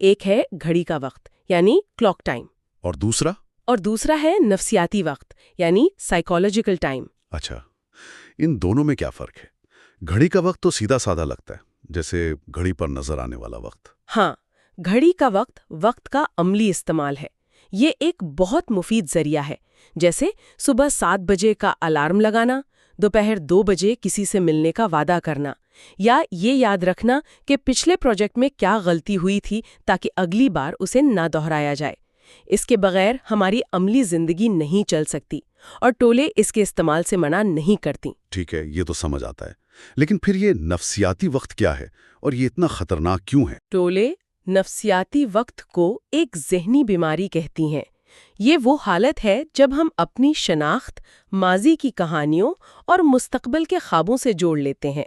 ایک ہے گھڑی کا وقت یعنی کلاک ٹائم، اور دوسرا ہے نفسیاتی وقت یعنی سائیکولوجیکل ٹائم۔ اچھا، ان دونوں میں کیا فرق ہے؟ گھڑی کا وقت تو سیدھا سادہ لگتا ہے، جیسے گھڑی پر نظر آنے والا وقت۔ ہاں، گھڑی کا وقت کا عملی استعمال ہے۔ یہ ایک بہت مفید ذریعہ ہے، جیسے صبح 7 بجے کا الارم لگانا، دوپہر 2 بجے کسی سے ملنے کا وعدہ کرنا، یا یہ یاد رکھنا کہ پچھلے پروجیکٹ میں کیا غلطی ہوئی تھی تاکہ اگلی بار اسے نہ دہرایا جائے۔ اس کے بغیر ہماری عملی زندگی نہیں چل سکتی، اور ٹولے اس کے استعمال سے منع نہیں کرتی۔ ٹھیک ہے، یہ تو سمجھ آتا ہے، لیکن پھر یہ نفسیاتی وقت کیا ہے اور یہ اتنا خطرناک کیوں ہے؟ ٹولے نفسیاتی وقت کو ایک ذہنی بیماری کہتی ہیں۔ یہ وہ حالت ہے جب ہم اپنی شناخت ماضی کی کہانیوں اور مستقبل کے خوابوں سے جوڑ لیتے ہیں۔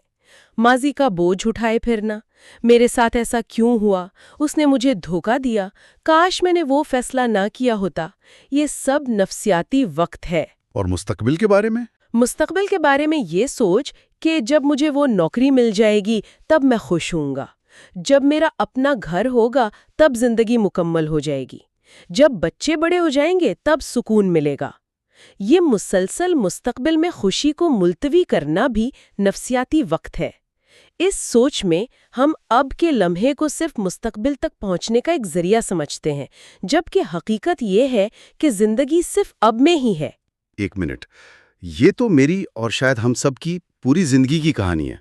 ماضی کا بوجھ اٹھائے پھرنا، میرے ساتھ ایسا کیوں ہوا، اس نے مجھے دھوکہ دیا، کاش میں نے وہ فیصلہ نہ کیا ہوتا، یہ سب نفسیاتی وقت ہے۔ اور مستقبل کے بارے میں؟ مستقبل کے بارے میں یہ سوچ کہ جب مجھے وہ نوکری مل جائے گی تب میں خوش ہوں گا، جب میرا اپنا گھر ہوگا تب زندگی مکمل ہو جائے گی، جب بچے بڑے ہو جائیں گے تب سکون ملے گا۔ یہ مسلسل مستقبل میں خوشی کو ملتوی کرنا بھی نفسیاتی وقت ہے۔ اس سوچ میں ہم اب کے لمحے کو صرف مستقبل تک پہنچنے کا ایک ذریعہ سمجھتے ہیں، جبکہ حقیقت یہ ہے کہ زندگی صرف اب میں ہی ہے۔ ایک منٹ، یہ تو میری اور شاید ہم سب کی پوری زندگی کی کہانی ہے۔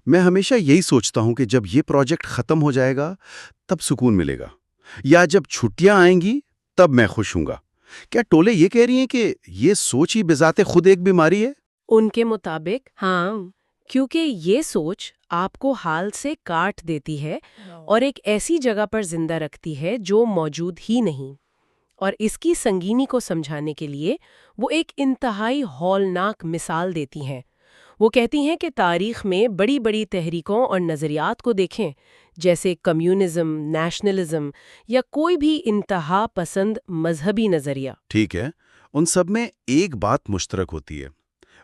میں ہمیشہ یہی سوچتا ہوں کہ جب یہ پروجیکٹ ختم ہو جائے گا تب سکون ملے گا، یا جب چھٹیاں آئیں گی تب میں خوش ہوں گا۔ کیا ٹولے یہ کہہ رہی ہیں کہ یہ سوچ ہی بذات خود ایک بیماری ہے؟ ان کے مطابق ہاں، کیونکہ یہ سوچ آپ کو حال سے کاٹ دیتی ہے اور ایک ایسی جگہ پر زندہ رکھتی ہے جو موجود ہی نہیں۔ اور اس کی سنگینی کو سمجھانے کے لیے وہ ایک انتہائی ہولناک مثال دیتی ہیں۔ وہ کہتی ہیں کہ تاریخ میں بڑی بڑی تحریکوں اور نظریات کو دیکھیں، جیسے کمیونزم، نیشنلزم یا کوئی بھی انتہا پسند مذہبی نظریہ۔ ٹھیک ہے، ان سب میں ایک بات مشترک ہوتی ہے،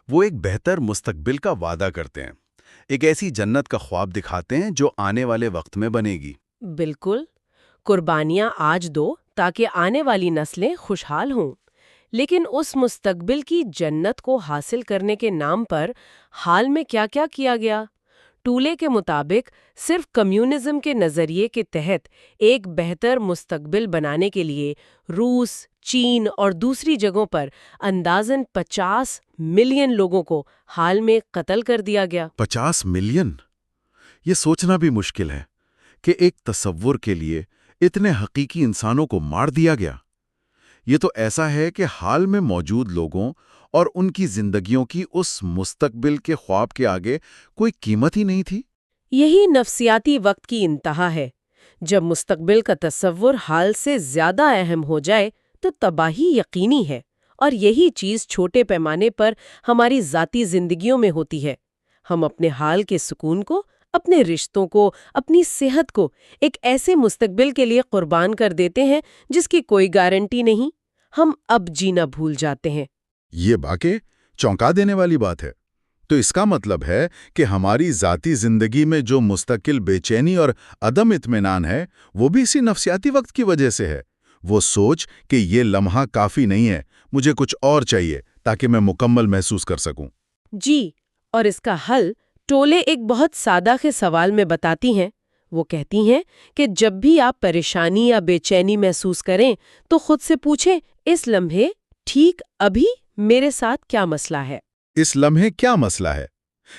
وہ ایک بہتر مستقبل کا وعدہ کرتے ہیں، ایک ایسی جنت کا خواب دکھاتے ہیں جو آنے والے وقت میں بنے گی۔ بالکل، قربانیاں آج دو تاکہ آنے والی نسلیں خوشحال ہوں۔ لیکن اس مستقبل کی جنت کو حاصل کرنے کے نام پر حال میں کیا کیا کیا گیا؟ ٹولے کے مطابق صرف کمیونزم کے نظریے کے تحت ایک بہتر مستقبل بنانے کے لیے روس، چین اور دوسری جگہوں پر اندازاً 50 ملین لوگوں کو حال میں قتل کر دیا گیا۔ 50 ملین؟ یہ سوچنا بھی مشکل ہے کہ ایک تصور کے لیے اتنے حقیقی انسانوں کو مار دیا گیا۔ یہ تو ایسا ہے کہ حال میں موجود لوگوں اور ان کی زندگیوں کی اس مستقبل کے خواب کے آگے کوئی قیمت ہی نہیں تھی۔ یہی نفسیاتی وقت کی انتہا ہے۔ جب مستقبل کا تصور حال سے زیادہ اہم ہو جائے تو تباہی یقینی ہے، اور یہی چیز چھوٹے پیمانے پر ہماری ذاتی زندگیوں میں ہوتی ہے۔ ہم اپنے حال کے سکون کو، اپنے رشتوں کو، اپنی صحت کو ایک ایسے مستقبل کے لیے قربان کر دیتے ہیں جس کی کوئی گارنٹی نہیں۔ ہم اب جینا بھول جاتے ہیں۔ یہ واقعی چونکا دینے والی بات ہے۔ تو اس کا مطلب ہے کہ ہماری ذاتی زندگی میں جو مستقل بے چینی اور عدم اطمینان ہے وہ بھی اسی نفسیاتی وقت کی وجہ سے ہے۔ وہ سوچ کہ یہ لمحہ کافی نہیں ہے، مجھے کچھ اور چاہیے تاکہ میں مکمل محسوس کر سکوں۔ جی، اور اس کا حل ٹولے ایک بہت سادہ کے سوال میں بتاتی ہیں۔ وہ کہتی ہیں کہ جب بھی آپ پریشانی یا بے چینی محسوس کریں تو خود سے پوچھیں، اس لمحے ٹھیک ابھی میرے ساتھ کیا مسئلہ ہے؟ اس لمحے کیا مسئلہ ہے؟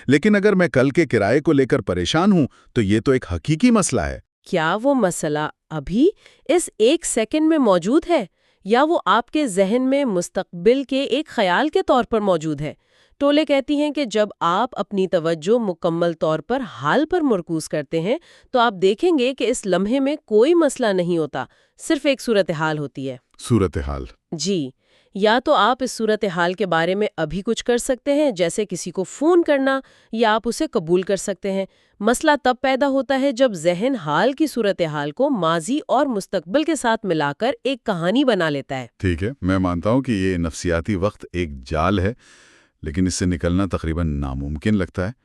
لیکن اگر میں کل کے کرائے کو لے کر پریشان ہوں تو یہ تو ایک حقیقی مسئلہ ہے۔ کیا وہ مسئلہ ابھی اس 1 سیکنڈ میں موجود ہے، یا وہ آپ کے ذہن میں مستقبل کے ایک خیال کے طور پر موجود ہے؟ ٹولے کہتی ہیں کہ جب آپ اپنی توجہ مکمل طور پر حال پر مرکوز کرتے ہیں تو آپ دیکھیں گے کہ اس لمحے میں کوئی مسئلہ نہیں ہوتا، صرف ایک صورتحال ہوتی ہے۔ صورتحال؟ جی، یا تو آپ اس صورتحال کے بارے میں ابھی کچھ کر سکتے ہیں، جیسے کسی کو فون کرنا، یا آپ اسے قبول کر سکتے ہیں۔ مسئلہ تب پیدا ہوتا ہے جب ذہن حال کی صورتحال کو ماضی اور مستقبل کے ساتھ ملا کر ایک کہانی بنا لیتا ہے۔ ٹھیک ہے، میں مانتا ہوں کہ یہ نفسیاتی وقت ایک جال ہے، لیکن اس سے نکلنا تقریباً ناممکن لگتا ہے۔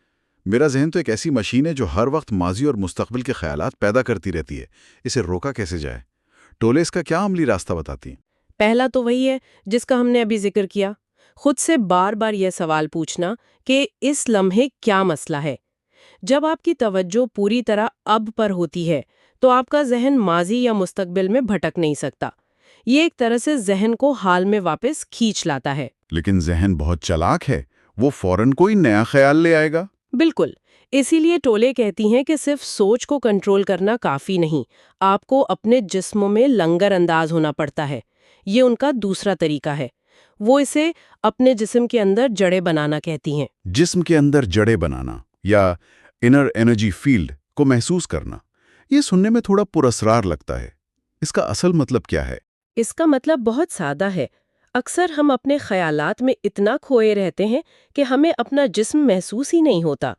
میرا ذہن تو ایک ایسی مشین ہے جو ہر وقت ماضی اور مستقبل کے خیالات پیدا کرتی رہتی ہے۔ اسے روکا کیسے جائے؟ ٹولے اس کا کیا عملی راستہ بتاتی ہیں؟ پہلا تو وہی ہے جس کا ہم نے ابھی ذکر کیا، خود سے بار بار یہ سوال پوچھنا کہ اس لمحے کیا مسئلہ ہے۔ جب آپ کی توجہ پوری طرح اب پر ہوتی ہے تو آپ کا ذہن ماضی یا مستقبل میں بھٹک نہیں سکتا۔ یہ ایک طرح سے ذہن کو حال میں واپس کھینچ لاتا ہے۔ لیکن ذہن بہت چالاک ہے، وہ فوراً کوئی نیا خیال لے آئے گا۔ بالکل، اسی لیے ٹولے کہتی ہیں کہ صرف سوچ کو کنٹرول کرنا کافی نہیں، آپ کو اپنے جسموں میں لنگر انداز ہونا پڑتا ہے۔ یہ ان کا دوسرا طریقہ ہے، وہ اسے اپنے جسم کے اندر جڑیں بنانا کہتی ہیں۔ جسم کے اندر جڑیں بنانا یا انر انرجی فیلڈ کو محسوس کرنا، یہ سننے میں تھوڑا پراسرار لگتا ہے۔ اس کا اصل مطلب کیا ہے؟ اس کا مطلب بہت سادہ ہے۔ اکثر ہم اپنے خیالات میں اتنا کھوئے رہتے ہیں کہ ہمیں اپنا جسم محسوس ہی نہیں ہوتا۔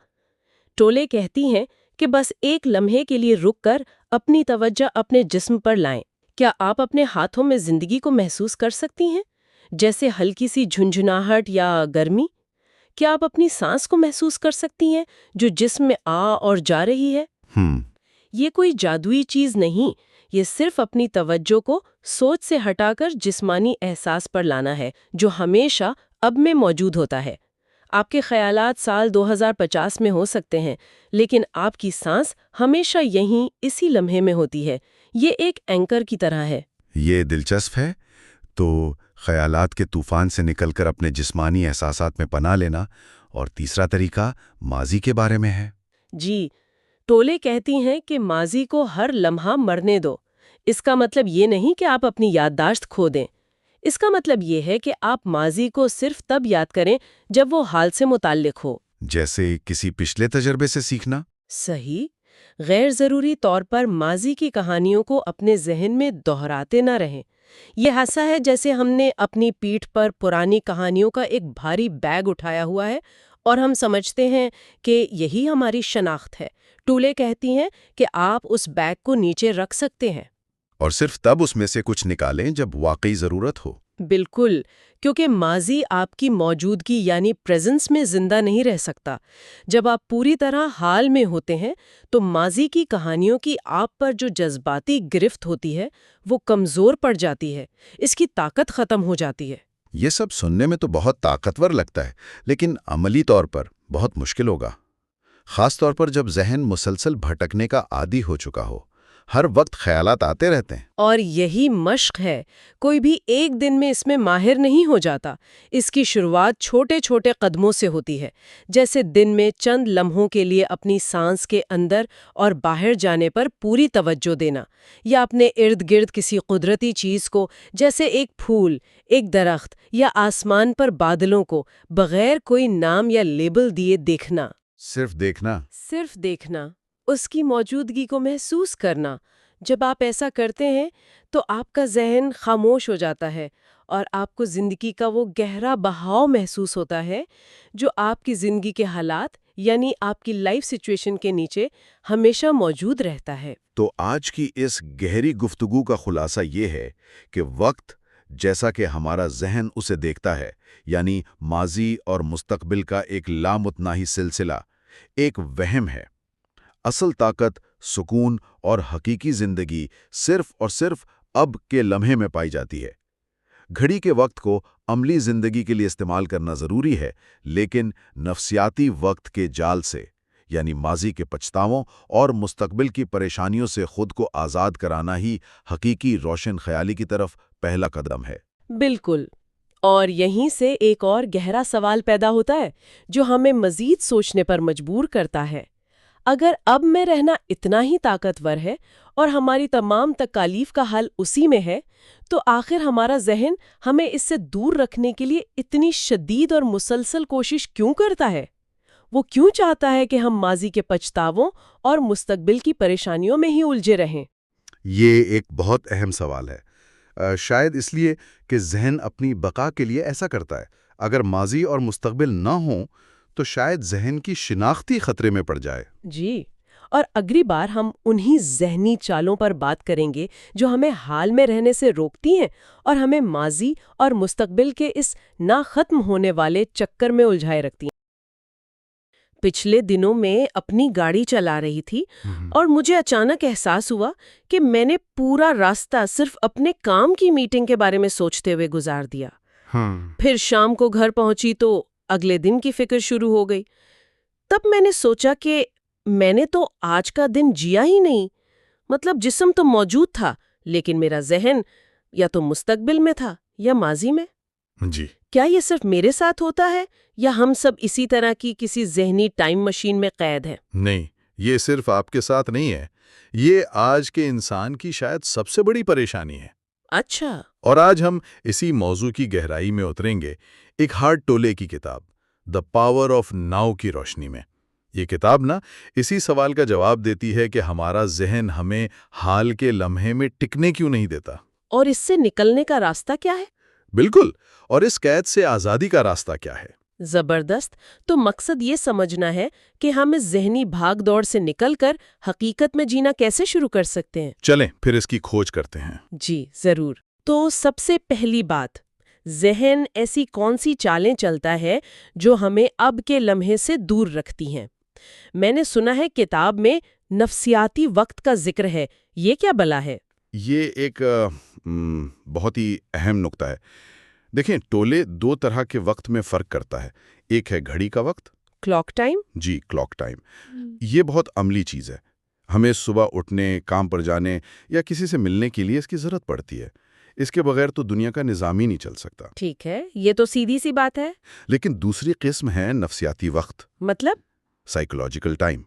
ٹولے کہتی ہیں کہ بس ایک لمحے کے لیے رک کر اپنی توجہ اپنے جسم پر لائیں۔ کیا آپ اپنے ہاتھوں میں زندگی کو محسوس کر سکتی ہیں، جیسے ہلکی سی جھنجھناہٹ یا گرمی؟ کیا آپ اپنی سانس کو محسوس کر سکتی ہیں جو جسم میں آ اور جا رہی ہے؟ یہ کوئی جادوئی چیز نہیں، یہ صرف اپنی توجہ کو سوچ سے ہٹا کر جسمانی احساس پر لانا ہے جو ہمیشہ اب میں موجود ہوتا ہے۔ آپ کے خیالات سال 2050 میں ہو سکتے ہیں، لیکن آپ کی سانس ہمیشہ یہیں اسی لمحے میں ہوتی ہے۔ یہ ایک اینکر کی طرح ہے۔ یہ دلچسپ ہے۔ تو خیالات کے طوفان سے نکل کر اپنے جسمانی احساسات میں پناہ لینا، اور تیسرا طریقہ ماضی کے بارے میں ہے۔ جی، ٹولے کہتی ہیں کہ ماضی کو ہر لمحہ مرنے دو۔ اس کا مطلب یہ نہیں کہ آپ اپنی یادداشت کھو دیں۔ اس کا مطلب یہ ہے کہ آپ ماضی کو صرف تب یاد کریں جب وہ حال سے متعلق ہو۔ جیسے کسی پچھلے تجربے سے سیکھنا؟ صحیح۔ غیر ضروری طور پر ماضی کی کہانیوں کو اپنے ذہن میں دہراتے نہ رہیں۔ یہ ایسا ہے جیسے ہم نے اپنی پیٹھ پر پرانی کہانیوں کا ایک بھاری بیگ اٹھایا ہوا ہے اور ہم سمجھتے ہیں کہ یہی ہماری شناخت ہے۔ ٹولے کہتی ہیں کہ آپ اس بیگ کو نیچے رکھ سکتے ہیں، اور صرف تب اس میں سے کچھ نکالیں جب واقعی ضرورت ہو۔ بالکل، کیونکہ ماضی آپ کی موجودگی یعنی پریزنس میں زندہ نہیں رہ سکتا۔ جب آپ پوری طرح حال میں ہوتے ہیں تو ماضی کی کہانیوں کی آپ پر جو جذباتی گرفت ہوتی ہے وہ کمزور پڑ جاتی ہے، اس کی طاقت ختم ہو جاتی ہے۔ یہ سب سننے میں تو بہت طاقتور لگتا ہے، لیکن عملی طور پر بہت مشکل ہوگا، خاص طور پر جب ذہن مسلسل بھٹکنے کا عادی ہو چکا ہو، ہر وقت خیالات آتے رہتے ہیں۔ اور یہی مشق ہے، کوئی بھی ایک دن میں اس میں ماہر نہیں ہو جاتا۔ اس کی شروعات چھوٹے چھوٹے قدموں سے ہوتی ہے، جیسے دن میں چند لمحوں کے لیے اپنی سانس کے اندر اور باہر جانے پر پوری توجہ دینا، یا اپنے ارد گرد کسی قدرتی چیز کو، جیسے ایک پھول، ایک درخت یا آسمان پر بادلوں کو بغیر کوئی نام یا لیبل دیے دیکھنا۔ صرف دیکھنا، اس کی موجودگی کو محسوس کرنا۔ جب آپ ایسا کرتے ہیں تو آپ کا ذہن خاموش ہو جاتا ہے اور آپ کو زندگی کا وہ گہرا بہاؤ محسوس ہوتا ہے جو آپ کی زندگی کے حالات یعنی آپ کی لائف سچویشن کے نیچے ہمیشہ موجود رہتا ہے۔ تو آج کی اس گہری گفتگو کا خلاصہ یہ ہے کہ وقت جیسا کہ ہمارا ذہن اسے دیکھتا ہے، یعنی ماضی اور مستقبل کا ایک لامتناہی سلسلہ، ایک وہم ہے۔ اصل طاقت، سکون اور حقیقی زندگی صرف اور صرف اب کے لمحے میں پائی جاتی ہے۔ گھڑی کے وقت کو عملی زندگی کے لیے استعمال کرنا ضروری ہے، لیکن نفسیاتی وقت کے جال سے، یعنی ماضی کے پچھتاووں اور مستقبل کی پریشانیوں سے خود کو آزاد کرانا ہی حقیقی روشن خیالی کی طرف پہلا قدم ہے۔ بالکل، اور یہیں سے ایک اور گہرا سوال پیدا ہوتا ہے جو ہمیں مزید سوچنے پر مجبور کرتا ہے۔ اگر اب میں رہنا اتنا ہی طاقتور ہے اور ہماری تمام تکالیف کا حل اسی میں ہے، تو آخر ہمارا ذہن ہمیں اس سے دور رکھنے کے لیے اتنی شدید اور مسلسل کوشش کیوں کرتا ہے؟ وہ کیوں چاہتا ہے کہ ہم ماضی کے پچھتاووں اور مستقبل کی پریشانیوں میں ہی الجھے رہیں؟ یہ ایک بہت اہم سوال ہے۔ شاید اس لیے کہ ذہن اپنی بقا کے لیے ایسا کرتا ہے۔ اگر ماضی اور مستقبل نہ ہوں تو شاید ذہن کی شناختی خطرے میں پڑ جائے۔ جی، اور اگلی بار ہم انہی ذہنی چالوں پر بات کریں گے جو ہمیں حال میں رہنے سے روکتی ہیں اور ہمیں ماضی اور مستقبل کے اس نہ ختم ہونے والے چکر میں الجھائے رکھتی ہیں۔ پچھلے دنوں میں اپنی گاڑی چلا رہی تھی اور مجھے اچانک احساس ہوا کہ میں نے پورا راستہ صرف اپنے کام کی میٹنگ کے بارے میں سوچتے ہوئے گزار دیا۔ پھر شام کو گھر پہنچی تو اگلے دن کی فکر شروع ہو گئی۔ تب میں نے سوچا کہ میں نے تو آج کا دن جیا ہی نہیں، مطلب جسم تو موجود تھا لیکن میرا ذہن یا تو مستقبل میں تھا یا ماضی میں۔ جی، کیا یہ صرف میرے ساتھ ہوتا ہے یا ہم سب اسی طرح کی کسی ذہنی ٹائم مشین میں قید ہیں؟ نہیں، یہ صرف آپ کے ساتھ نہیں ہے، یہ آج کے انسان کی شاید سب سے بڑی پریشانی ہے۔ اچھا۔ اور آج ہم اسی موضوع کی گہرائی میں اتریں گے، ایک ہارٹ ٹولے کی کتاب دی پاور آف ناؤ کی روشنی میں۔ یہ کتاب اسی سوال کا جواب دیتی ہے کہ ہمارا ذہن ہمیں حال کے لمحے میں ٹکنے کیوں نہیں دیتا، اور اس سے نکلنے کا راستہ کیا ہے؟ بالکل، اور اس قید سے آزادی کا راستہ کیا ہے؟ زبردست۔ تو مقصد یہ سمجھنا ہے کہ ہم اس ذہنی بھاگ دوڑ سے نکل کر حقیقت میں جینا کیسے شروع کر سکتے ہیں۔ چلیں پھر اس کی کھوج کرتے ہیں۔ جی ضرور۔ تو سب سے پہلی بات، ذہن ایسی کون سی چالیں چلتا ہے جو ہمیں اب کے لمحے سے دور رکھتی ہیں؟ میں نے سنا ہے کتاب میں نفسیاتی وقت کا ذکر ہے، یہ کیا بلا ہے؟ یہ ایک بہت ہی اہم نقطہ ہے۔ دیکھیں، ٹولے دو طرح کے وقت میں فرق کرتا ہے۔ ایک ہے گھڑی کا وقت، کلاک ٹائم؟ جی، کلاک ٹائم۔ یہ بہت عملی چیز ہے، ہمیں صبح اٹھنے، کام پر جانے یا کسی سے ملنے کے لیے اس کی ضرورت پڑتی ہے۔ اس کے بغیر تو دنیا کا نظام ہی نہیں چل سکتا۔ ٹھیک ہے، یہ تو سیدھی سی بات ہے۔ لیکن دوسری قسم ہے نفسیاتی وقت، مطلب؟ Psychological time.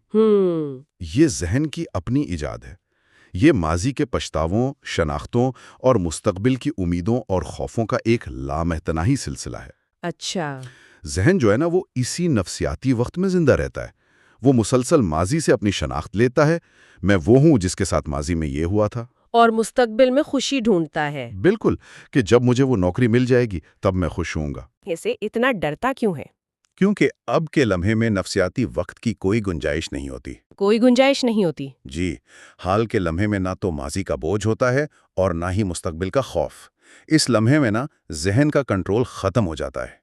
یہ ذہن کی اپنی ایجاد ہے۔ یہ ماضی کے پچھتاووں، شناختوں اور مستقبل کی امیدوں اور خوفوں کا ایک لامحتناہی سلسلہ ہے۔ اچھا۔ ذہن جو ہے وہ اسی نفسیاتی وقت میں زندہ رہتا ہے۔ وہ مسلسل ماضی سے اپنی شناخت لیتا ہے، میں وہ ہوں جس کے ساتھ ماضی میں یہ ہوا تھا، اور مستقبل میں خوشی ڈھونڈتا ہے۔ بالکل، کہ جب مجھے وہ نوکری مل جائے گی تب میں خوش ہوں گا۔ اسے اتنا ڈرتا کیوں ہے؟ کیونکہ اب کے لمحے میں نفسیاتی وقت کی کوئی گنجائش نہیں ہوتی۔ کوئی گنجائش نہیں ہوتی؟ جی، حال کے لمحے میں نہ تو ماضی کا بوجھ ہوتا ہے اور نہ ہی مستقبل کا خوف۔ اس لمحے میں ذہن کا کنٹرول ختم ہو جاتا ہے۔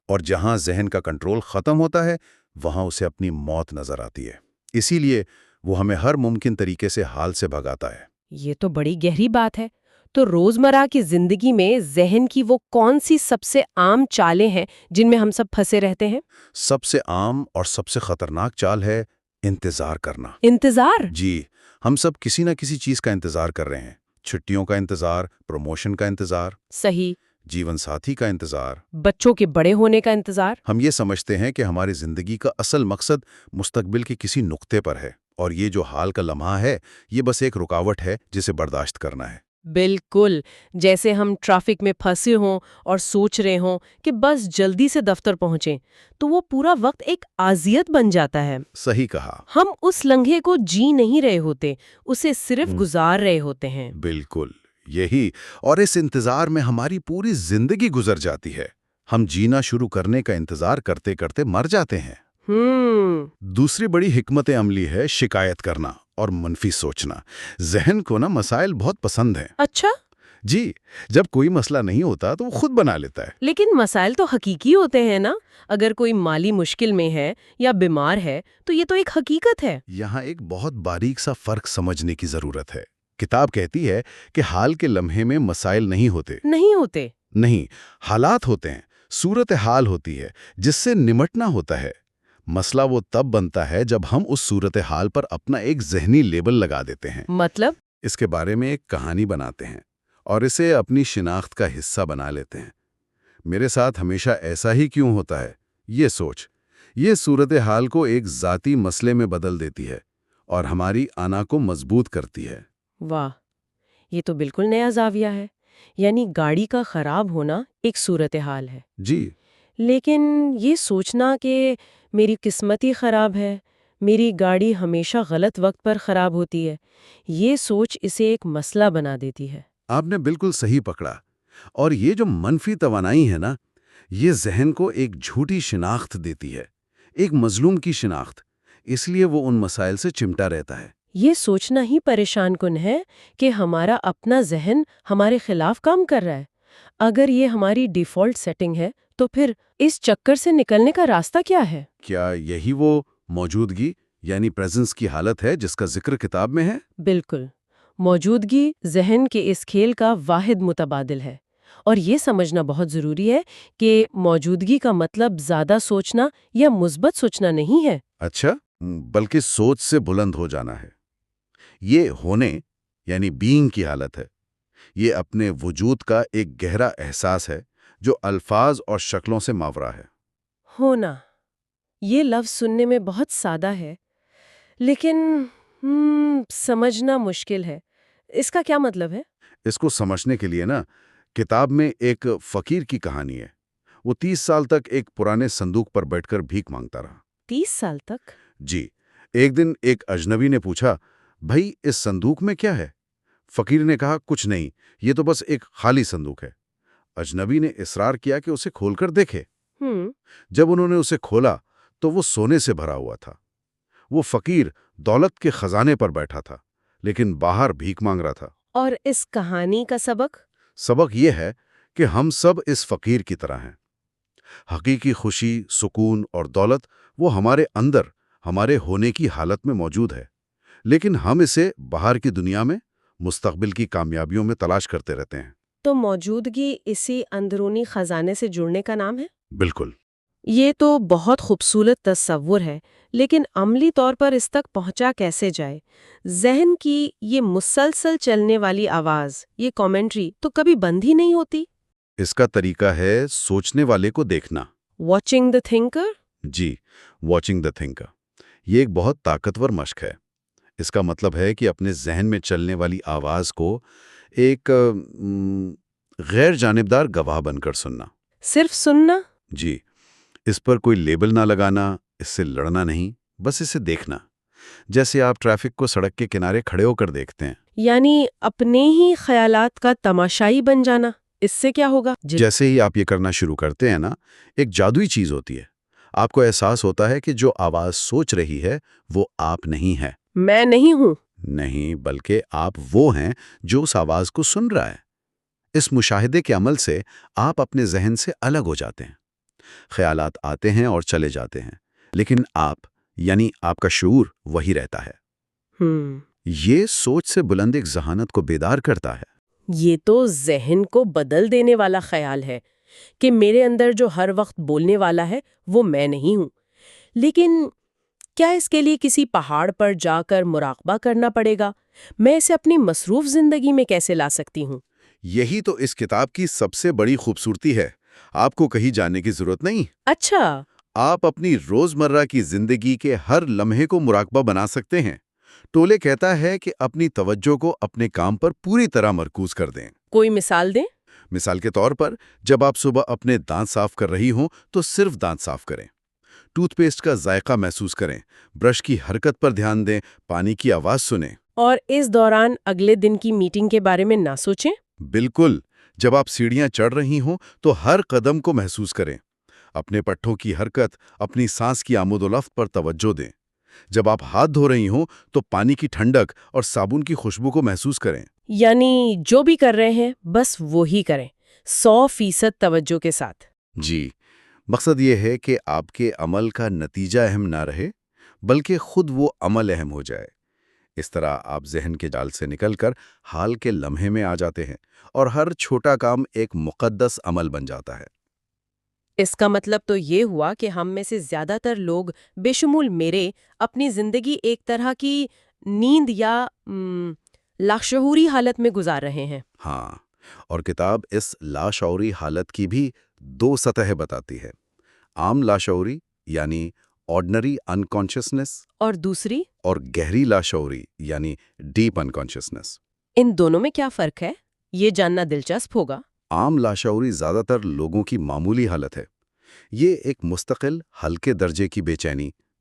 اور جہاں ذہن کا کنٹرول ختم ہوتا ہے وہاں اسے اپنی موت نظر آتی ہے۔ اسی لیے وہ ہمیں ہر ممکن طریقے سے حال سے بھگاتا ہے۔ یہ تو بڑی گہری بات ہے۔ تو روزمرہ کی زندگی میں ذہن کی وہ کون سی سب سے عام چالیں ہیں جن میں ہم سب پھنسے رہتے ہیں؟ سب سے عام اور سب سے خطرناک چال ہے انتظار کرنا۔ انتظار؟ جی، ہم سب کسی نہ کسی چیز کا انتظار کر رہے ہیں۔ چھٹیوں کا انتظار، پروموشن کا انتظار، صحیح۔ جیون ساتھی کا انتظار، بچوں کے بڑے ہونے کا انتظار۔ ہم یہ سمجھتے ہیں کہ ہماری زندگی کا اصل مقصد مستقبل کے کسی نقطے پر ہے، اور یہ جو حال کا لمحہ ہے یہ بس ایک رکاوٹ ہے جسے برداشت کرنا ہے۔ بالکل، جیسے ہم ٹریفک میں پھنسے ہوں اور سوچ رہے ہوں کہ بس جلدی سے دفتر پہنچیں، تو وہ پورا وقت ایک اذیت بن جاتا ہے۔ صحیح کہا۔ ہم اس لمحے کو جی نہیں رہے ہوتے، اسے صرف گزار رہے ہوتے ہیں۔ بالکل یہی، اور اس انتظار میں ہماری پوری زندگی گزر جاتی ہے۔ ہم جینا شروع کرنے کا انتظار کرتے کرتے مر جاتے ہیں۔ دوسری بڑی حکمت عملی ہے شکایت کرنا اور منفی سوچنا۔ ذہن کو مسائل بہت پسند ہیں۔ اچھا؟ جی، جب کوئی مسئلہ نہیں ہوتا تو وہ خود بنا لیتا ہے۔ لیکن مسائل تو حقیقی ہوتے ہیں نا؟ اگر کوئی مالی مشکل میں ہے یا بیمار ہے تو یہ تو ایک حقیقت ہے۔ یہاں ایک بہت باریک سا فرق سمجھنے کی ضرورت ہے۔ کتاب کہتی ہے کہ حال کے لمحے میں مسائل نہیں ہوتے۔ نہیں ہوتے؟ نہیں، حالات ہوتے ہیں، صورتحال ہوتی ہے جس سے نمٹنا ہوتا ہے۔ مسئلہ وہ تب بنتا ہے جب ہم اس صورتحال پر اپنا ایک ذہنی لیبل لگا دیتے ہیں۔ مطلب؟ اس کے بارے میں ایک کہانی بناتے ہیں اور اسے اپنی شناخت کا حصہ بنا لیتے ہیں۔ میرے ساتھ ہمیشہ ایسا ہی کیوں ہوتا ہے؟ یہ سوچ، یہ صورتحال کو ایک ذاتی مسئلے میں بدل دیتی ہے اور ہماری انا کو مضبوط کرتی ہے۔ واہ، یہ تو بالکل نیا زاویہ ہے۔ یعنی گاڑی کا خراب ہونا ایک صورتحال ہے۔ جی، لیکن یہ سوچنا کہ میری قسمت ہی خراب ہے، میری گاڑی ہمیشہ غلط وقت پر خراب ہوتی ہے، یہ سوچ اسے ایک مسئلہ بنا دیتی ہے۔ آپ نے بالکل صحیح پکڑا۔ اور یہ جو منفی توانائی ہے نا، یہ ذہن کو ایک جھوٹی شناخت دیتی ہے، ایک مظلوم کی شناخت، اس لیے وہ ان مسائل سے چمٹا رہتا ہے۔ یہ سوچنا ہی پریشان کن ہے کہ ہمارا اپنا ذہن ہمارے خلاف کام کر رہا ہے۔ اگر یہ ہماری ڈیفالٹ سیٹنگ ہے تو پھر اس چکر سے نکلنے کا راستہ کیا ہے؟ کیا یہی وہ موجودگی یعنی پریزنس کی حالت ہے جس کا ذکر کتاب میں ہے؟ بالکل، موجودگی ذہن کے اس کھیل کا واحد متبادل ہے، اور یہ سمجھنا بہت ضروری ہے کہ موجودگی کا مطلب زیادہ سوچنا یا مثبت سوچنا نہیں ہے۔ اچھا، بلکہ سوچ سے بلند ہو جانا ہے۔ یہ ہونے یعنی بینگ کی حالت ہے۔ یہ اپنے وجود کا ایک گہرا احساس ہے جو الفاظ اور شکلوں سے ماورا ہے۔ ہونا، یہ لفظ سننے میں بہت سادہ ہے، لیکن سمجھنا مشکل ہے۔ اس کا کیا مطلب ہے؟ اس کو سمجھنے کے لیے نا، کتاب میں ایک فقیر کی کہانی ہے۔ وہ 30 سال تک ایک پرانے صندوق پر بیٹھ کر بھیک مانگتا رہا۔ 30 سال تک؟ جی، ایک دن ایک اجنبی نے پوچھا، بھائی اس صندوق میں کیا ہے؟ فقیر نے کہا، کچھ نہیں، یہ تو بس ایک خالی صندوق ہے۔ اجنبی نے اصرار کیا کہ اسے کھول کر دیکھے۔ جب انہوں نے اسے کھولا تو وہ سونے سے بھرا ہوا تھا۔ وہ فقیر دولت کے خزانے پر بیٹھا تھا، لیکن باہر بھیک مانگ رہا تھا۔ اور اس کہانی کا سبق یہ ہے کہ ہم سب اس فقیر کی طرح ہیں۔ حقیقی خوشی، سکون اور دولت وہ ہمارے اندر، ہمارے ہونے کی حالت میں موجود ہے، لیکن ہم اسے باہر کی دنیا میں، مستقبل کی کامیابیوں میں تلاش کرتے رہتے ہیں۔ تو موجودگی اسی اندرونی خزانے سے جڑنے کا نام ہے؟ بالکل۔ یہ تو بہت خوبصورت تصور ہے، لیکن عملی طور پر اس تک پہنچا کیسے جائے؟ ذہن کی یہ مسلسل چلنے والی آواز، یہ کامنٹری تو کبھی بند ہی نہیں ہوتی۔ اس کا طریقہ ہے سوچنے والے کو دیکھنا۔ Watching the thinker? جی، واچنگ دا تھنکر۔ یہ ایک بہت طاقتور مشق ہے۔ اس کا مطلب ہے کہ اپنے ذہن میں چلنے والی آواز کو ایک غیر جانبدار گواہ بن کر سننا۔ صرف سننا؟ جی، اس پر کوئی لیبل نہ لگانا، اس سے لڑنا نہیں، بس اسے دیکھنا، جیسے آپ ٹریفک کو سڑک کے کنارے کھڑے ہو کر دیکھتے ہیں۔ یعنی اپنے ہی خیالات کا تماشائی بن جانا۔ اس سے کیا ہوگا؟ جیسے ہی آپ یہ کرنا شروع کرتے ہیں نا، ایک جادوئی چیز ہوتی ہے۔ آپ کو احساس ہوتا ہے کہ جو آواز سوچ رہی ہے وہ آپ نہیں ہے۔ میں نہیں ہوں۔ نہیں، بلکہ آپ وہ ہیں جو اس آواز کو سن رہا ہے۔ اس مشاہدے کے عمل سے آپ اپنے ذہن سے الگ ہو جاتے ہیں۔ خیالات آتے ہیں اور چلے جاتے ہیں، لیکن آپ یعنی آپ کا شعور وہی رہتا ہے۔ یہ سوچ سے بلند ایک ذہانت کو بیدار کرتا ہے۔ یہ تو ذہن کو بدل دینے والا خیال ہے کہ میرے اندر جو ہر وقت بولنے والا ہے وہ میں نہیں ہوں۔ لیکن کیا اس کے لیے کسی پہاڑ پر جا کر مراقبہ کرنا پڑے گا؟ میں اسے اپنی مصروف زندگی میں کیسے لا سکتی ہوں؟ یہی تو اس کتاب کی سب سے بڑی خوبصورتی ہے۔ آپ کو کہیں جانے کی ضرورت نہیں۔ اچھا، آپ اپنی روزمرہ کی زندگی کے ہر لمحے کو مراقبہ بنا سکتے ہیں۔ ٹولے کہتا ہے کہ اپنی توجہ کو اپنے کام پر پوری طرح مرکوز کر دیں۔ کوئی مثال دیں؟ مثال کے طور پر، جب آپ صبح اپنے دانت صاف کر رہی ہوں تو صرف دانت صاف کریں۔ ٹوتھ پیسٹ کا ذائقہ محسوس کریں، برش کی حرکت پر دھیان دیں، پانی کی آواز سنیں۔ اور اس دوران اگلے دن کی میٹنگ کے بارے میں نہ سوچیں؟ بالکل۔ جب آپ سیڑھیاں چڑھ رہی ہوں تو ہر قدم کو محسوس کریں۔ اپنے پٹھوں کی حرکت، اپنی سانس کی آمد و رفت پر توجہ دیں۔ جب آپ ہاتھ دھو رہی ہوں تو پانی کی ٹھنڈک اور صابن کی خوشبو کو محسوس کریں۔ یعنی جو بھی کر رہے ہیں بس وہی کریں، 100% توجہ کے ساتھ۔ جی، مقصد یہ ہے کہ آپ کے عمل کا نتیجہ اہم نہ رہے، بلکہ خود وہ عمل اہم ہو جائے۔ اس طرح آپ ذہن کے جال سے نکل کر حال کے لمحے میں آ جاتے ہیں، اور ہر چھوٹا کام ایک مقدس عمل بن جاتا ہے۔ اس کا مطلب تو یہ ہوا کہ ہم میں سے زیادہ تر لوگ، بے شمول میرے، اپنی زندگی ایک طرح کی نیند یا لاشعوری حالت میں گزار رہے ہیں۔ ہاں، اور کتاب اس لاشعوری حالت کی بھی 2 سطحیں بتاتی ہے۔ عام لاشعوری یعنی آرڈنری انکانشسنس، اور دوسری؟ اور گہری لاشعوری یعنی ڈیپ انکانشسنس۔ ان دونوں میں کیا فرق ہے؟ یہ جاننا دلچسپ ہوگا۔ عام لاشعوری زیادہ تر لوگوں کی معمولی حالت ہے۔ یہ ایک مستقل، ہلکے درجے کی بے چینی،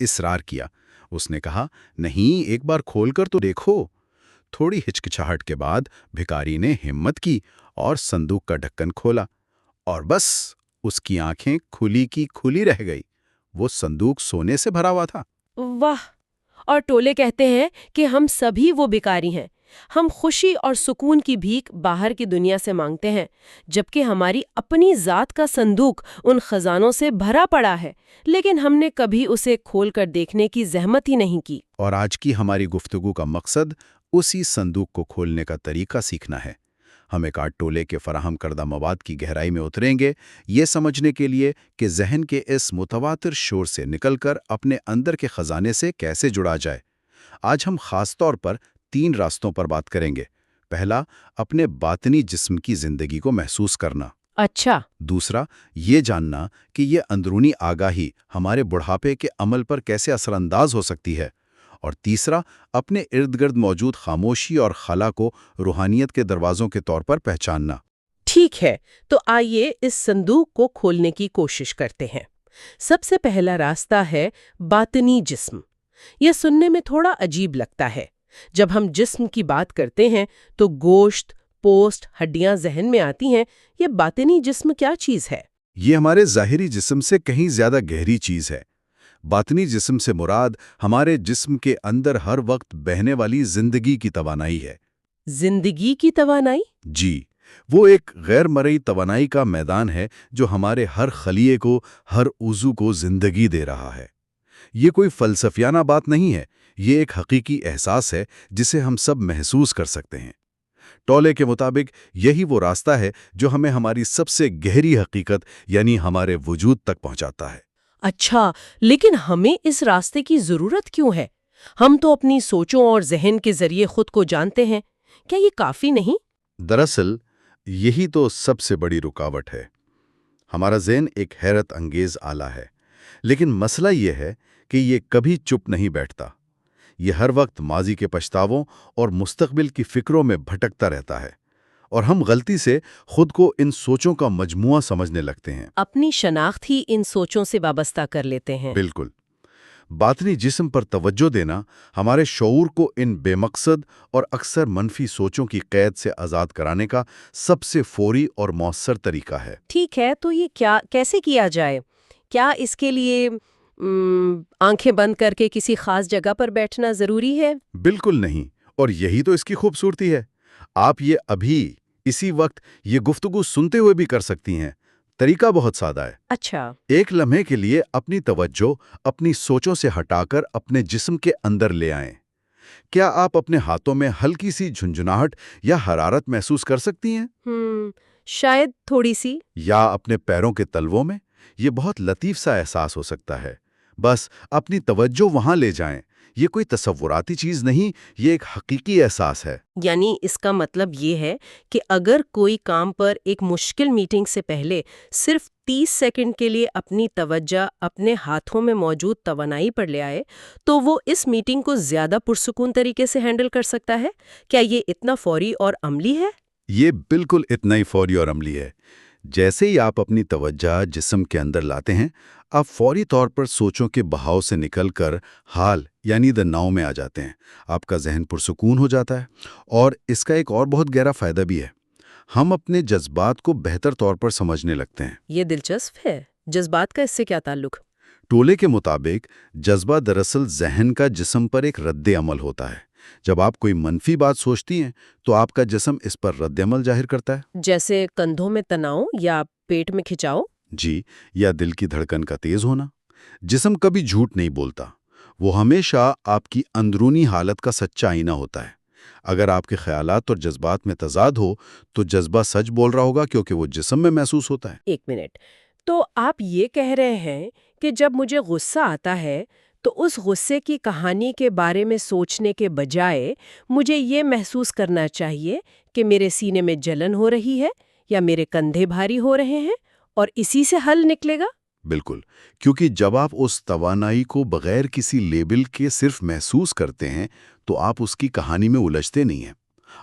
اصرار کیا۔ اس نے کہا، نہیں، ایک بار کھول کر تو دیکھو۔ تھوڑی ہچکچاہٹ کے بعد بھکاری نے ہمت کی اور صندوق کا ڈھکن کھولا، اور بس اس کی آنکھیں کھلی کی کھلی رہ گئی۔ وہ صندوق سونے سے بھرا ہوا تھا۔ واہ! اور ٹولے کہتے ہیں کہ ہم سبھی وہ بھکاری ہیں۔ ہم خوشی اور سکون کی بھیک باہر کی دنیا سے مانگتے ہیں، جبکہ ہماری اپنی ذات کا صندوق ان خزانوں سے بھرا پڑا ہے، لیکن ہم نے کبھی اسے کھول کر دیکھنے کی زحمت ہی نہیں کی۔ اور آج کی ہماری گفتگو کا مقصد اسی صندوق کو کھولنے کا طریقہ سیکھنا ہے۔ ہم ایک آرٹ ٹولے کے فراہم کردہ مواد کی گہرائی میں اتریں گے، یہ سمجھنے کے لیے کہ ذہن کے اس متواتر شور سے نکل کر اپنے اندر کے خزانے سے کیسے جڑا جائے۔ آج ہم خاص طور پر 3 راستوں پر بات کریں گے۔ پہلا، اپنے باطنی جسم کی زندگی کو محسوس کرنا۔ اچھا۔ دوسرا، یہ جاننا کہ یہ اندرونی آگاہی ہمارے بڑھاپے کے عمل پر کیسے اثر انداز ہو سکتی ہے۔ اور تیسرا، اپنے ارد گرد موجود خاموشی اور خلا کو روحانیت کے دروازوں کے طور پر پہچاننا۔ ٹھیک ہے، تو آئیے اس صندوق کو کھولنے کی کوشش کرتے ہیں۔ سب سے پہلا راستہ ہے باطنی جسم۔ یہ سننے میں تھوڑا عجیب لگتا ہے۔ جب ہم جسم کی بات کرتے ہیں تو گوشت، پوسٹ، ہڈیاں ذہن میں آتی ہیں۔ یہ باطنی جسم کیا چیز ہے؟ یہ ہمارے ظاہری جسم سے کہیں زیادہ گہری چیز ہے۔ باطنی جسم سے مراد ہمارے جسم کے اندر ہر وقت بہنے والی زندگی کی توانائی ہے۔ زندگی کی توانائی؟ جی، وہ ایک غیر مرئی توانائی کا میدان ہے جو ہمارے ہر خلیے کو، ہر عضو کو زندگی دے رہا ہے۔ یہ کوئی فلسفیانہ بات نہیں ہے، یہ ایک حقیقی احساس ہے جسے ہم سب محسوس کر سکتے ہیں۔ ٹولے کے مطابق یہی وہ راستہ ہے جو ہمیں ہماری سب سے گہری حقیقت یعنی ہمارے وجود تک پہنچاتا ہے۔ اچھا، لیکن ہمیں اس راستے کی ضرورت کیوں ہے؟ ہم تو اپنی سوچوں اور ذہن کے ذریعے خود کو جانتے ہیں، کیا یہ کافی نہیں؟ دراصل یہی تو سب سے بڑی رکاوٹ ہے۔ ہمارا ذہن ایک حیرت انگیز آلہ ہے، لیکن مسئلہ یہ ہے کہ یہ کبھی چپ نہیں بیٹھتا۔ یہ ہر وقت ماضی کے پچھتاووں اور مستقبل کی فکروں میں بھٹکتا رہتا ہے، اور ہم غلطی سے خود کو ان سوچوں کا مجموعہ سمجھنے لگتے ہیں۔ اپنی شناخت ہی ان سوچوں سے وابستہ کر لیتے ہیں۔ بالکل۔ باطنی جسم پر توجہ دینا ہمارے شعور کو ان بے مقصد اور اکثر منفی سوچوں کی قید سے آزاد کرانے کا سب سے فوری اور مؤثر طریقہ ہے۔ ٹھیک ہے، تو یہ کیسے کیا جائے؟ کیا اس کے لیے آنکھیں بند کر کے کسی خاص جگہ پر بیٹھنا ضروری ہے؟ بالکل نہیں، اور یہی تو اس کی خوبصورتی ہے۔ آپ یہ ابھی اسی وقت یہ گفتگو سنتے ہوئے بھی کر سکتی ہیں۔ طریقہ بہت سادہ ہے۔ اچھا۔ ایک لمحے کے لیے اپنی توجہ اپنی سوچوں سے ہٹا کر اپنے جسم کے اندر لے آئیں۔ کیا آپ اپنے ہاتھوں میں ہلکی سی جھنجھناہٹ یا حرارت محسوس کر سکتی ہیں؟ شاید تھوڑی سی۔ یا اپنے پیروں کے تلووں میں؟ یہ بہت لطیف سا احساس ہو سکتا ہے۔ بس اپنی توجہ وہاں لے جائیں۔ یہ کوئی تصوراتی چیز نہیں، یہ ایک حقیقی احساس ہے۔ یعنی اس کا مطلب یہ ہے کہ اگر کوئی کام پر ایک مشکل میٹنگ سے پہلے صرف 30 سیکنڈ کے لیے اپنی توجہ اپنے ہاتھوں میں موجود توانائی پر لے آئے تو وہ اس میٹنگ کو زیادہ پرسکون طریقے سے ہینڈل کر سکتا ہے۔ کیا یہ اتنا فوری اور عملی ہے؟ یہ بالکل اتنا ہی فوری اور عملی ہے۔ جیسے ہی آپ اپنی توجہ جسم کے اندر لاتے ہیں، آپ فوری طور پر سوچوں کے بہاؤ سے نکل کر حال یعنی the now میں آ جاتے ہیں۔ آپ کا ذہن پرسکون ہو جاتا ہے، اور اس کا ایک اور بہت گہرا فائدہ بھی ہے۔ ہم اپنے جذبات کو بہتر طور پر سمجھنے لگتے ہیں۔ یہ دلچسپ ہے۔ جذبات کا اس سے کیا تعلق؟ ٹولے کے مطابق جذبہ دراصل ذہن کا جسم پر ایک رد عمل ہوتا ہے۔ جب آپ کوئی منفی بات سوچتی ہیں تو آپ کا جسم اس پر رد عمل ظاہر کرتا ہے۔ جیسے کندھوں میں تناؤ یا پیٹ میں کھچاؤ؟ جی، یا دل کی دھڑکن کا تیز ہونا۔ جسم کبھی جھوٹ نہیں بولتا، وہ ہمیشہ آپ کی اندرونی حالت کا سچا آئینہ ہوتا ہے۔ اگر آپ کے خیالات اور جذبات میں تضاد ہو تو جذبہ سچ بول رہا ہوگا، کیونکہ وہ جسم میں محسوس ہوتا ہے۔ ایک منٹ، تو آپ یہ کہہ رہے ہیں کہ جب مجھے غصہ آتا ہے تو اس غصے کی کہانی کے بارے میں سوچنے کے بجائے مجھے یہ محسوس کرنا چاہیے کہ میرے سینے میں جلن ہو رہی ہے یا میرے کندھے بھاری ہو رہے ہیں، اور اسی سے حل نکلے گا؟ بالکل، کیونکہ جب آپ اس توانائی کو بغیر کسی لیبل کے صرف محسوس کرتے ہیں تو آپ اس کی کہانی میں الجھتے نہیں ہیں،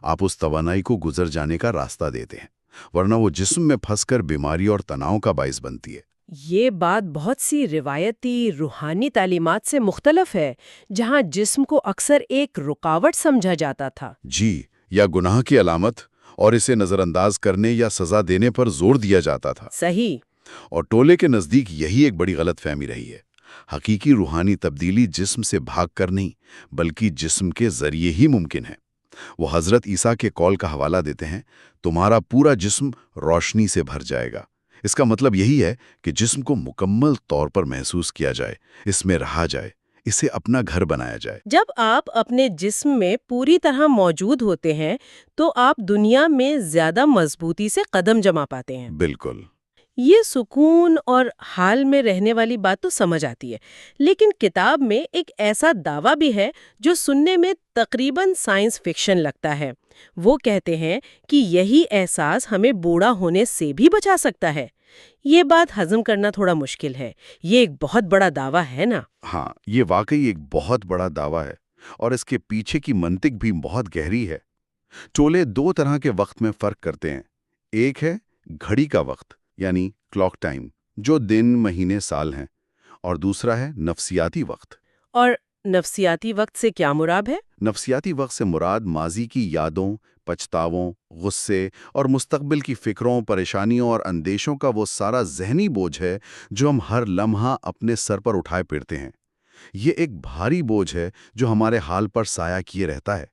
آپ اس توانائی کو گزر جانے کا راستہ دیتے ہیں، ورنہ وہ جسم میں پھنس کر بیماری اور تناؤ کا باعث بنتی ہے۔ یہ بات بہت سی روایتی روحانی تعلیمات سے مختلف ہے، جہاں جسم کو اکثر ایک رکاوٹ سمجھا جاتا تھا۔ جی، یا گناہ کی علامت، اور اسے نظر انداز کرنے یا سزا دینے پر زور دیا جاتا تھا۔ صحیح۔ اور ٹولے کے نزدیک یہی ایک بڑی غلط فہمی رہی ہے۔ حقیقی روحانی تبدیلی جسم سے بھاگ کر نہیں، بلکہ جسم کے ذریعے ہی ممکن ہے۔ وہ حضرت عیسیٰ کے قول کا حوالہ دیتے ہیں، تمہارا پورا جسم روشنی سے بھر جائے گا۔ اس کا مطلب یہی ہے کہ جسم کو مکمل طور پر محسوس کیا جائے، اس میں رہا جائے، اسے اپنا گھر بنایا جائے۔ جب آپ اپنے جسم میں پوری طرح موجود ہوتے ہیں تو آپ دنیا میں زیادہ مضبوطی سے قدم جما پاتے ہیں۔ بالکل۔ یہ سکون اور حال میں رہنے والی بات تو سمجھ آتی ہے، لیکن کتاب میں ایک ایسا دعویٰ بھی ہے جو سننے میں تقریباً سائنس فکشن لگتا ہے۔ وہ کہتے ہیں کہ یہی احساس ہمیں بوڑھا ہونے سے بھی بچا سکتا ہے۔ یہ بات ہضم کرنا تھوڑا مشکل ہے، یہ ایک بہت بڑا دعویٰ ہے نا؟ ہاں، یہ واقعی ایک بہت بڑا دعویٰ ہے، اور اس کے پیچھے کی منطق بھی بہت گہری ہے۔ ٹولے دو طرح کے وقت میں فرق کرتے ہیں۔ ایک ہے گھڑی کا وقت، یعنی کلاک ٹائم، جو دن، مہینے، سال ہیں، اور دوسرا ہے نفسیاتی وقت۔ اور نفسیاتی وقت سے کیا مراد ہے؟ نفسیاتی وقت سے مراد ماضی کی یادوں، پچھتاووں، غصے اور مستقبل کی فکروں، پریشانیوں اور اندیشوں کا وہ سارا ذہنی بوجھ ہے جو ہم ہر لمحہ اپنے سر پر اٹھائے پھرتے ہیں۔ یہ ایک بھاری بوجھ ہے جو ہمارے حال پر سایہ کیے رہتا ہے۔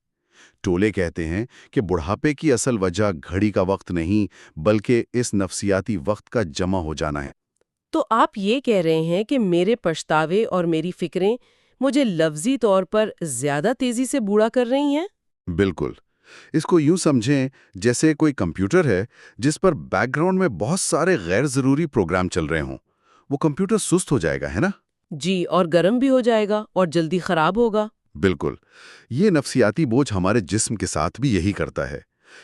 ٹولے کہتے ہیں کہ بڑھاپے کی اصل وجہ گھڑی کا وقت نہیں، بلکہ اس نفسیاتی وقت کا جمع ہو جانا ہے۔ تو آپ یہ کہہ رہے ہیں کہ میرے پچھتاوے اور میری فکریں مجھے لفظی طور پر زیادہ تیزی سے بوڑھا کر رہی ہیں؟ بالکل۔ اس کو یوں سمجھیں جیسے کوئی کمپیوٹر ہے جس پر بیک گراؤنڈ میں بہت سارے غیر ضروری پروگرام چل رہے ہوں۔ وہ کمپیوٹر سست ہو جائے گا، ہے نا؟ جی، اور گرم بھی ہو جائے گا اور جلدی خراب ہوگا۔ بالکل۔ یہ نفسیاتی بوجھ ہمارے جسم کے ساتھ بھی یہی کرتا ہے۔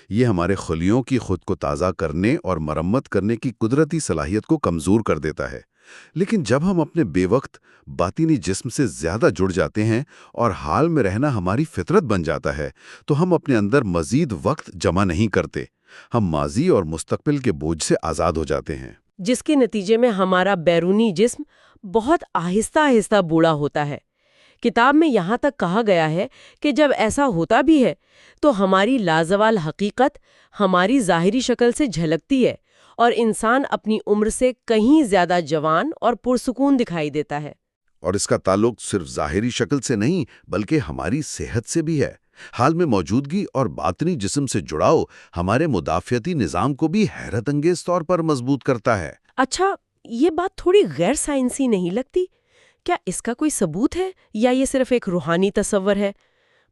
یہ ہمارے خلیوں کی خود کو تازہ کرنے اور مرمت کرنے کی قدرتی صلاحیت کو کمزور کر دیتا ہے۔ لیکن جب ہم اپنے بے وقت باطنی جسم سے زیادہ جڑ جاتے ہیں اور حال میں رہنا ہماری فطرت بن جاتا ہے، تو ہم اپنے اندر مزید وقت جمع نہیں کرتے۔ ہم ماضی اور مستقبل کے بوجھ سے آزاد ہو جاتے ہیں، جس کے نتیجے میں ہمارا بیرونی جسم بہت آہستہ آہستہ بوڑھا ہوتا ہے۔ کتاب میں یہاں تک کہا گیا ہے کہ جب ایسا ہوتا بھی ہے تو ہماری لازوال حقیقت ہماری ظاہری شکل سے جھلکتی ہے اور انسان اپنی عمر سے کہیں زیادہ جوان اور پرسکون دکھائی دیتا ہے۔ اور اس کا تعلق صرف ظاہری شکل سے نہیں بلکہ ہماری صحت سے بھی ہے۔ حال میں موجودگی اور باطنی جسم سے جڑاؤ ہمارے مدافعتی نظام کو بھی حیرت انگیز طور پر مضبوط کرتا ہے۔ اچھا، یہ بات تھوڑی غیر سائنسی نہیں لگتی؟ کیا اس کا کوئی ثبوت ہے یا یہ صرف ایک روحانی تصور ہے؟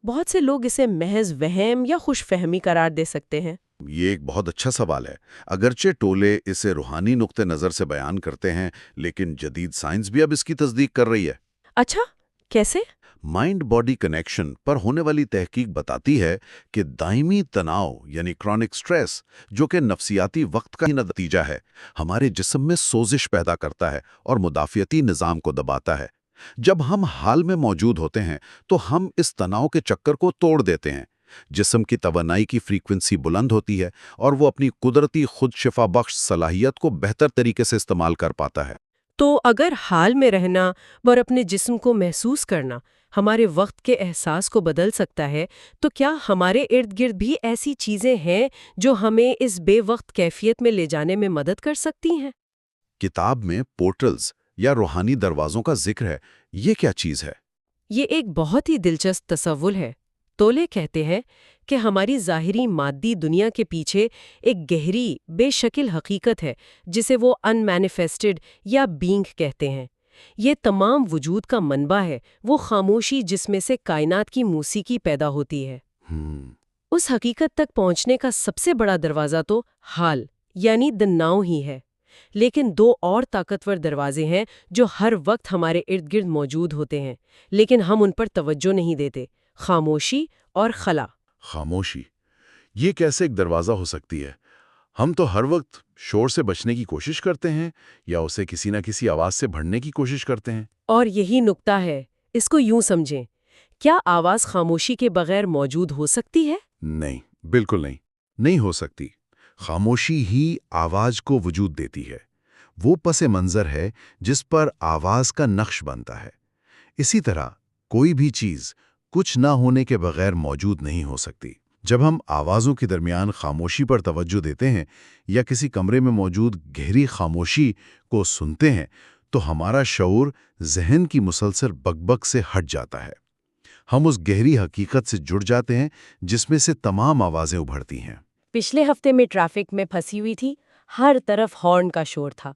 بہت سے لوگ اسے محض وہم یا خوش فہمی قرار دے سکتے ہیں۔ یہ ایک بہت اچھا سوال ہے۔ اگرچہ ٹولے اسے روحانی نقطہ نظر سے بیان کرتے ہیں، لیکن جدید سائنس بھی اب اس کی تصدیق کر رہی ہے۔ اچھا، کیسے؟ مائنڈ باڈی کنیکشن پر ہونے والی تحقیق بتاتی ہے کہ دائمی تناؤ یعنی کرونک سٹریس، جو کہ نفسیاتی وقت کا ہی نتیجہ ہے، ہمارے جسم میں سوزش پیدا کرتا ہے اور مدافعتی نظام کو دباتا ہے۔ جب ہم حال میں موجود ہوتے ہیں تو ہم اس تناؤ کے چکر کو توڑ دیتے ہیں۔ جسم کی توانائی کی فریکوینسی بلند ہوتی ہے اور وہ اپنی قدرتی خود شفا بخش صلاحیت کو بہتر طریقے سے استعمال کر پاتا ہے۔ تو اگر حال میں رہنا اور اپنے جسم کو محسوس کرنا ہمارے وقت کے احساس کو بدل سکتا ہے، تو کیا ہمارے ارد گرد بھی ایسی چیزیں ہیں جو ہمیں اس بے وقت کیفیت میں لے جانے میں مدد کر سکتی ہیں؟ کتاب میں پورٹلز یا روحانی دروازوں کا ذکر ہے۔ یہ کیا چیز ہے؟ یہ ایک بہت ہی دلچسپ تصور ہے۔ تولے کہتے ہیں کہ ہماری ظاہری مادی دنیا کے پیچھے ایک گہری بے شکل حقیقت ہے جسے وہ ان مینیفیسٹڈ یا بینگ کہتے ہیں۔ یہ تمام وجود کا منبع ہے، وہ خاموشی جس میں سے کائنات کی موسیقی پیدا ہوتی ہے۔ اس حقیقت تک پہنچنے کا سب سے بڑا دروازہ تو حال یعنی the now ہی ہے، لیکن دو اور طاقتور دروازے ہیں جو ہر وقت ہمارے ارد گرد موجود ہوتے ہیں لیکن ہم ان پر توجہ نہیں دیتے: خاموشی اور خلا۔ خاموشی، یہ کیسے ایک دروازہ ہو سکتی ہے؟ ہم تو ہر وقت شور سے بچنے کی کوشش کرتے ہیں یا اسے کسی نہ کسی آواز سے بھرنے کی کوشش کرتے ہیں۔ اور یہی نکتہ ہے، اس کو یوں سمجھیں، کیا آواز خاموشی کے بغیر موجود ہو سکتی ہے؟ نہیں، بالکل نہیں، نہیں ہو سکتی۔ خاموشی ہی آواز کو وجود دیتی ہے۔ وہ پس منظر ہے جس پر آواز کا نقش بنتا ہے۔ اسی طرح کوئی بھی چیز کچھ نہ ہونے کے بغیر موجود نہیں ہو سکتی۔ جب ہم آوازوں کے درمیان خاموشی پر توجہ دیتے ہیں یا کسی کمرے میں موجود گہری خاموشی کو سنتے ہیں تو ہمارا شعور ذہن کی مسلسل بک سے ہٹ جاتا ہے۔ ہم اس گہری حقیقت سے جڑ جاتے ہیں جس میں سے تمام آوازیں ابھرتی ہیں۔ پچھلے ہفتے میں ٹریفک میں پھنسی ہوئی تھی، ہر طرف ہارن کا شور تھا۔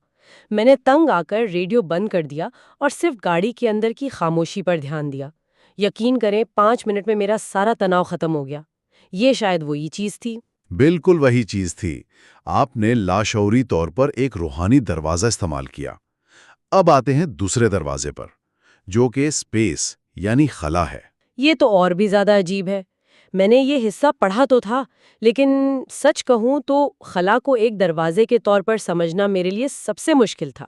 میں نے تنگ آ کر ریڈیو بند کر دیا اور صرف گاڑی کے اندر کی خاموشی پر دھیان دیا۔ یقین کریں 5 منٹ میں میرا سارا تناؤ ختم ہو گیا۔ یہ شاید وہی چیز تھی۔ بالکل وہی چیز تھی۔ آپ نے لاشعوری طور پر ایک روحانی دروازہ استعمال کیا۔ اب آتے ہیں دوسرے دروازے پر، جو کہ اسپیس یعنی خلا ہے۔ یہ تو اور بھی زیادہ عجیب ہے۔ میں نے یہ حصہ پڑھا تو تھا، لیکن سچ کہوں تو خلا کو ایک دروازے کے طور پر سمجھنا میرے لیے سب سے مشکل تھا۔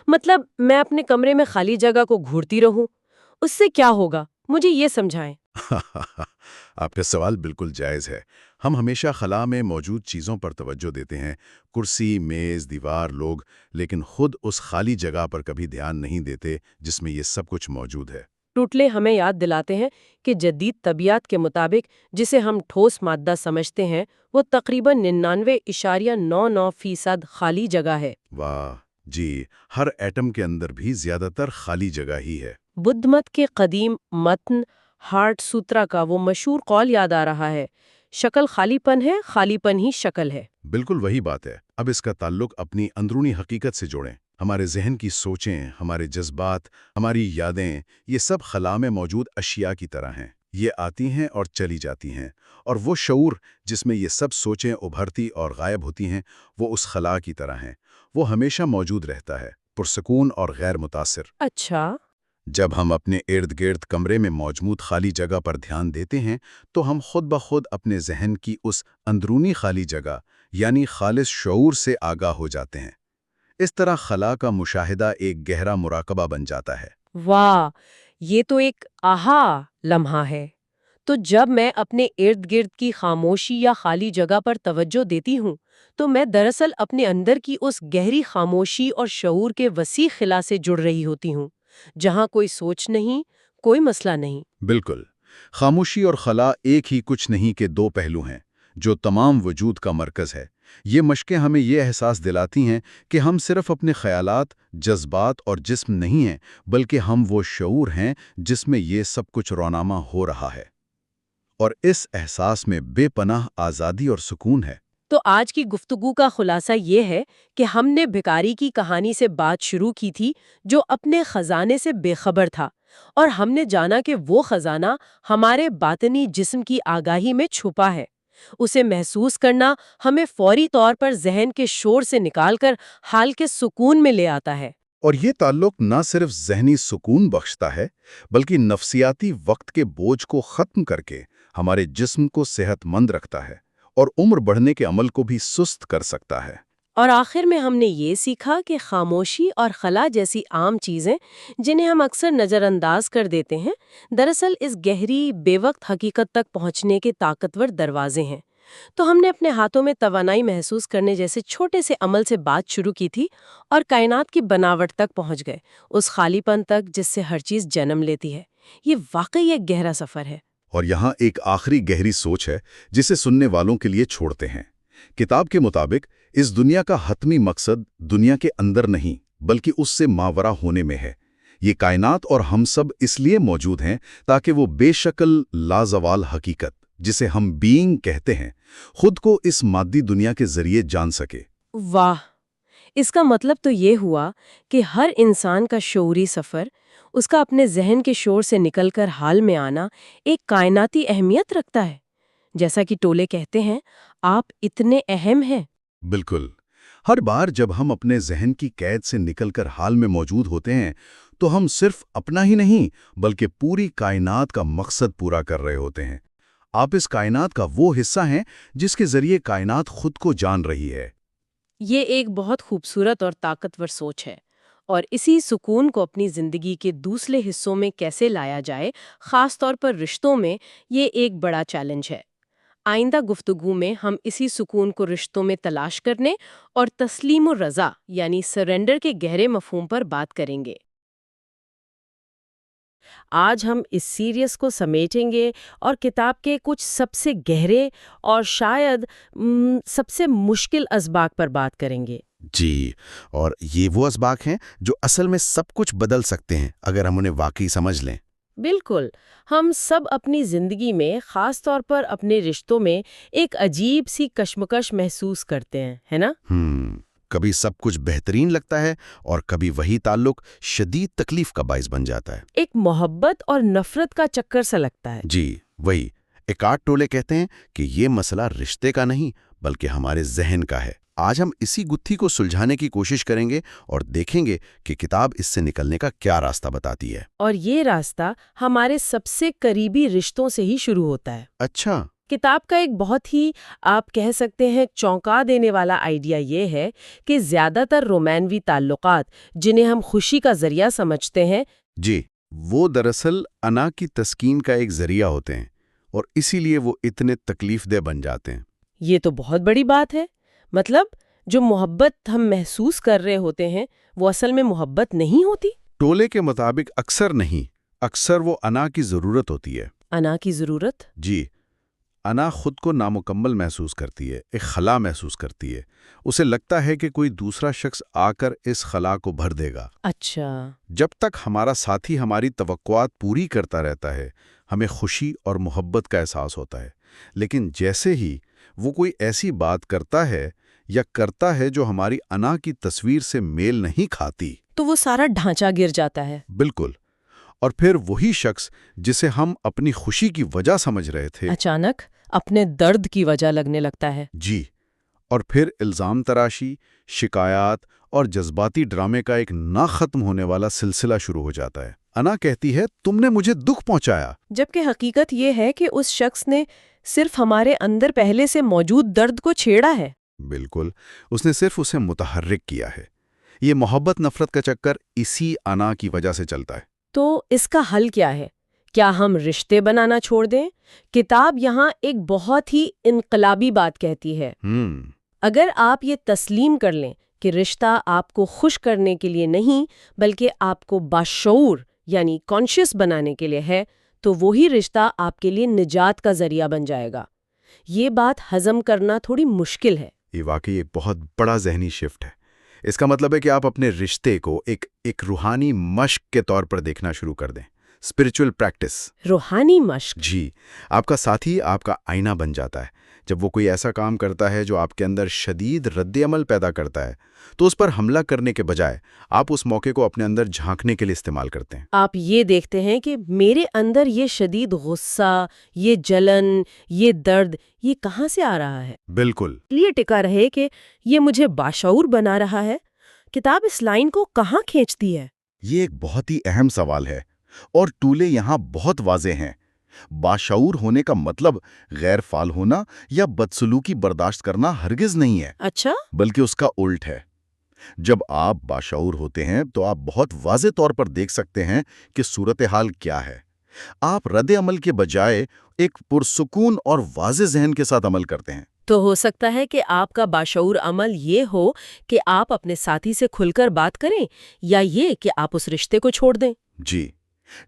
مطلب میں اپنے کمرے میں خالی جگہ کو گھورتی رہوں، اس سے کیا ہوگا؟ مجھے یہ سمجھائیں۔ آپ کا سوال بالکل جائز ہے۔ ہم ہمیشہ خلا میں موجود چیزوں پر توجہ دیتے ہیں، کرسی، میز، دیوار، لوگ، لیکن خود اس خالی جگہ پر کبھی دھیان نہیں دیتے جس میں یہ سب کچھ موجود ہے۔ ٹوٹلے ہمیں یاد دلاتے ہیں کہ جدید طبیعت کے مطابق جسے ہم ٹھوس مادہ سمجھتے ہیں وہ تقریباً 99.99% خالی جگہ ہے۔ واہ جی، ہر ایٹم کے اندر بھی زیادہ تر خالی جگہ ہی ہے۔ بدھ مت کے قدیم متن ہارٹ سوترا کا وہ مشہور قول یاد آ رہا ہے، شکل خالی پن ہے، خالی پن ہی شکل ہے۔ بالکل وہی بات ہے۔ اب اس کا تعلق اپنی اندرونی حقیقت سے جوڑیں۔ ہمارے ذہن کی سوچیں، ہمارے جذبات، ہماری یادیں، یہ سب خلا میں موجود اشیاء کی طرح ہیں۔ یہ آتی ہیں اور چلی جاتی ہیں، اور وہ شعور جس میں یہ سب سوچیں ابھرتی اور غائب ہوتی ہیں وہ اس خلا کی طرح ہیں۔ وہ ہمیشہ موجود رہتا ہے، پرسکون اور غیر متاثر۔ اچھا۔ جب ہم اپنے ارد گرد کمرے میں موجود خالی جگہ پر دھیان دیتے ہیں تو ہم خود بخود اپنے ذہن کی اس اندرونی خالی جگہ یعنی خالص شعور سے آگاہ ہو جاتے ہیں۔ اس طرح خلا کا مشاہدہ ایک گہرا مراقبہ بن جاتا ہے۔ واہ، یہ تو ایک آہا لمحہ ہے۔ تو جب میں اپنے ارد گرد کی خاموشی یا خالی جگہ پر توجہ دیتی ہوں تو میں دراصل اپنے اندر کی اس گہری خاموشی اور شعور کے وسیع خلا سے جڑ رہی ہوتی ہوں، جہاں کوئی سوچ نہیں، کوئی مسئلہ نہیں۔ بالکل، خاموشی اور خلا ایک ہی کچھ نہیں کے دو پہلو ہیں جو تمام وجود کا مرکز ہے۔ یہ مشقیں ہمیں یہ احساس دلاتی ہیں کہ ہم صرف اپنے خیالات، جذبات اور جسم نہیں ہیں، بلکہ ہم وہ شعور ہیں جس میں یہ سب کچھ رونما ہو رہا ہے، اور اس احساس میں بے پناہ آزادی اور سکون ہے۔ تو آج کی گفتگو کا خلاصہ یہ ہے کہ ہم نے بھکاری کی کہانی سے بات شروع کی تھی جو اپنے خزانے سے بے خبر تھا، اور ہم نے جانا کہ وہ خزانہ ہمارے باطنی جسم کی آگاہی میں چھپا ہے۔ اسے محسوس کرنا ہمیں فوری طور پر ذہن کے شور سے نکال کر حال کے سکون میں لے آتا ہے۔ اور یہ تعلق نہ صرف ذہنی سکون بخشتا ہے بلکہ نفسیاتی وقت کے بوجھ کو ختم کر کے ہمارے جسم کو صحت مند رکھتا ہے اور عمر بڑھنے کے عمل کو بھی سست کر سکتا ہے۔ اور آخر میں ہم نے یہ سیکھا کہ خاموشی اور خلا جیسی عام چیزیں جنہیں ہم اکثر نظر انداز کر دیتے ہیں، دراصل اس گہری بے وقت حقیقت تک پہنچنے کے طاقتور دروازے ہیں۔ تو ہم نے اپنے ہاتھوں میں توانائی محسوس کرنے جیسے چھوٹے سے عمل سے بات شروع کی تھی اور کائنات کی بناوٹ تک پہنچ گئے، اس خالی پن تک جس سے ہر چیز جنم لیتی ہے۔ یہ واقعی ایک گہرا سفر ہے۔ اور یہاں ایک آخری گہری سوچ ہے جسے سننے والوں کے لیے چھوڑتے ہیں۔ کتاب کے مطابق اس دنیا کا حتمی مقصد دنیا کے اندر نہیں بلکہ اس سے ماورا ہونے میں ہے۔ یہ کائنات اور ہم سب اس لیے موجود ہیں تاکہ وہ بے شکل لازوال حقیقت جسے ہم بینگ کہتے ہیں خود کو اس مادی دنیا کے ذریعے جان سکے۔ واہ، اس کا مطلب تو یہ ہوا کہ ہر انسان کا شعوری سفر، اس کا اپنے ذہن کے شور سے نکل کر حال میں آنا ایک کائناتی اہمیت رکھتا ہے۔ جیسا کہ ٹولے کہتے ہیں، آپ اتنے اہم ہیں۔ بالکل، ہر بار جب ہم اپنے ذہن کی قید سے نکل کر حال میں موجود ہوتے ہیں تو ہم صرف اپنا ہی نہیں بلکہ پوری کائنات کا مقصد پورا کر رہے ہوتے ہیں۔ آپ اس کائنات کا وہ حصہ ہیں جس کے ذریعے کائنات خود کو جان رہی ہے۔ یہ ایک بہت خوبصورت اور طاقتور سوچ ہے، اور اسی سکون کو اپنی زندگی کے دوسرے حصوں میں کیسے لایا جائے، خاص طور پر رشتوں میں، یہ ایک بڑا چیلنج ہے۔ آئندہ گفتگو میں ہم اسی سکون کو رشتوں میں تلاش کرنے اور تسلیم و رضا یعنی سرنڈر کے گہرے مفہوم پر بات کریں گے۔ آج ہم اس سیریز کو سمیٹیں گے اور کتاب کے کچھ سب سے گہرے اور شاید سب سے مشکل اسباق پر بات کریں گے۔ جی، اور یہ وہ اسباق ہیں جو اصل میں سب کچھ بدل سکتے ہیں اگر ہم انہیں واقعی سمجھ لیں۔ بالکل، ہم سب اپنی زندگی میں خاص طور پر اپنے رشتوں میں ایک عجیب سی کشمکش محسوس کرتے ہیں، ہے نا؟ کبھی سب کچھ بہترین لگتا ہے اور کبھی وہی تعلق شدید تکلیف کا باعث بن جاتا ہے۔ ایک محبت اور نفرت کا چکر سا لگتا ہے۔ جی وہی، ایکارٹ ٹولے کہتے ہیں کہ یہ مسئلہ رشتے کا نہیں بلکہ ہمارے ذہن کا ہے۔ آج ہم اسی گتھی کو سلجھانے کی کوشش کریں گے اور دیکھیں گے کہ کتاب اس سے نکلنے کا کیا راستہ بتاتی ہے۔ اور یہ راستہ ہمارے سب سے قریبی رشتوں سے ہی شروع ہوتا ہے۔ اچھا۔ کتاب کا ایک بہت ہی آپ کہہ سکتے ہیں چونکا دینے والا آئیڈیا یہ ہے کہ زیادہ تر رومانوی تعلقات جنہیں ہم خوشی کا ذریعہ سمجھتے ہیں، جی، وہ دراصل انا کی تسکین کا ایک ذریعہ ہوتے ہیں اور اسی لیے وہ اتنے تکلیف دہ بن جاتے ہیں۔ یہ تو بہت بڑی بات ہے۔ مطلب جو محبت ہم محسوس کر رہے ہوتے ہیں وہ اصل میں محبت نہیں ہوتی؟ ٹولے کے مطابق اکثر نہیں، اکثر وہ انا کی ضرورت ہوتی ہے۔ انا کی ضرورت؟ جی، انا خود کو نامکمل محسوس کرتی ہے، ایک خلا محسوس کرتی ہے۔ اسے لگتا ہے کہ کوئی دوسرا شخص آ کر اس خلا کو بھر دے گا۔ اچھا۔ جب تک ہمارا ساتھی ہماری توقعات پوری کرتا رہتا ہے ہمیں خوشی اور محبت کا احساس ہوتا ہے، لیکن جیسے ہی وہ کوئی ایسی بات کرتا ہے یا کرتا ہے جو ہماری انا کی تصویر سے میل نہیں کھاتی، تو وہ سارا ڈھانچہ گر جاتا ہے۔ بالکل، اور پھر وہی شخص جسے ہم اپنی خوشی کی وجہ سمجھ رہے تھے اچانک اپنے درد کی وجہ لگنے لگتا ہے۔ جی، اور پھر الزام تراشی، شکایات اور جذباتی ڈرامے کا ایک نہ ختم ہونے والا سلسلہ شروع ہو جاتا ہے۔ انا کہتی ہے تم نے مجھے دکھ پہنچایا، جبکہ حقیقت یہ ہے کہ اس شخص نے صرف ہمارے اندر پہلے سے موجود درد کو چھیڑا ہے۔ بالکل، اس نے صرف اسے متحرک کیا ہے۔ یہ محبت نفرت کا چکر اسی انا کی وجہ سے چلتا ہے۔ تو اس کا حل کیا ہے؟ کیا ہم رشتے بنانا چھوڑ دیں؟ کتاب یہاں ایک بہت ہی انقلابی بات کہتی ہے۔ اگر آپ یہ تسلیم کر لیں کہ رشتہ آپ کو خوش کرنے کے لیے نہیں بلکہ آپ کو باشعور یعنی کانشیس بنانے کے لیے ہے، تو وہی رشتہ آپ کے لیے نجات کا ذریعہ بن جائے گا۔ یہ بات ہضم کرنا تھوڑی مشکل ہے۔ یہ واقعی ایک بہت بڑا ذہنی شفٹ ہے۔ اس کا مطلب ہے کہ آپ اپنے رشتے کو ایک روحانی مشق کے طور پر دیکھنا شروع کر دیں، اسپرچول پریکٹس۔ روحانی مشق؟ جی، آپ کا ساتھی آپ کا آئینہ بن جاتا ہے۔ جب وہ کوئی ایسا کام کرتا ہے جو آپ کے اندر شدید رد عمل پیدا کرتا ہے تو اس پر حملہ کرنے کے بجائے آپ اس موقع کو اپنے اندر جھانکنے کے لیے استعمال کرتے ہیں۔ آپ یہ دیکھتے ہیں کہ میرے اندر یہ شدید غصہ، یہ جلن، یہ درد، یہ کہاں سے آ رہا ہے؟ بالکل۔ یہ ٹکا رہے کہ یہ مجھے باشعور بنا رہا ہے۔ کتاب اس لائن کو کہاں کھینچتی ہے؟ یہ ایک بہت ہی اہم سوال ہے اور ٹولے یہاں بہت واضح ہیں۔ باشعور ہونے کا مطلب غیر فعال ہونا یا بدسلوکی برداشت کرنا ہرگز نہیں ہے۔ اچھا؟ بلکہ اس کا الٹ ہے۔ جب آپ باشعور ہوتے ہیں تو آپ بہت واضح طور پر دیکھ سکتے ہیں کہ صورتحال کیا ہے۔ آپ رد عمل کے بجائے ایک پرسکون اور واضح ذہن کے ساتھ عمل کرتے ہیں۔ تو ہو سکتا ہے کہ آپ کا باشعور عمل یہ ہو کہ آپ اپنے ساتھی سے کھل کر بات کریں یا یہ کہ آپ اس رشتے کو چھوڑ دیں۔ جی،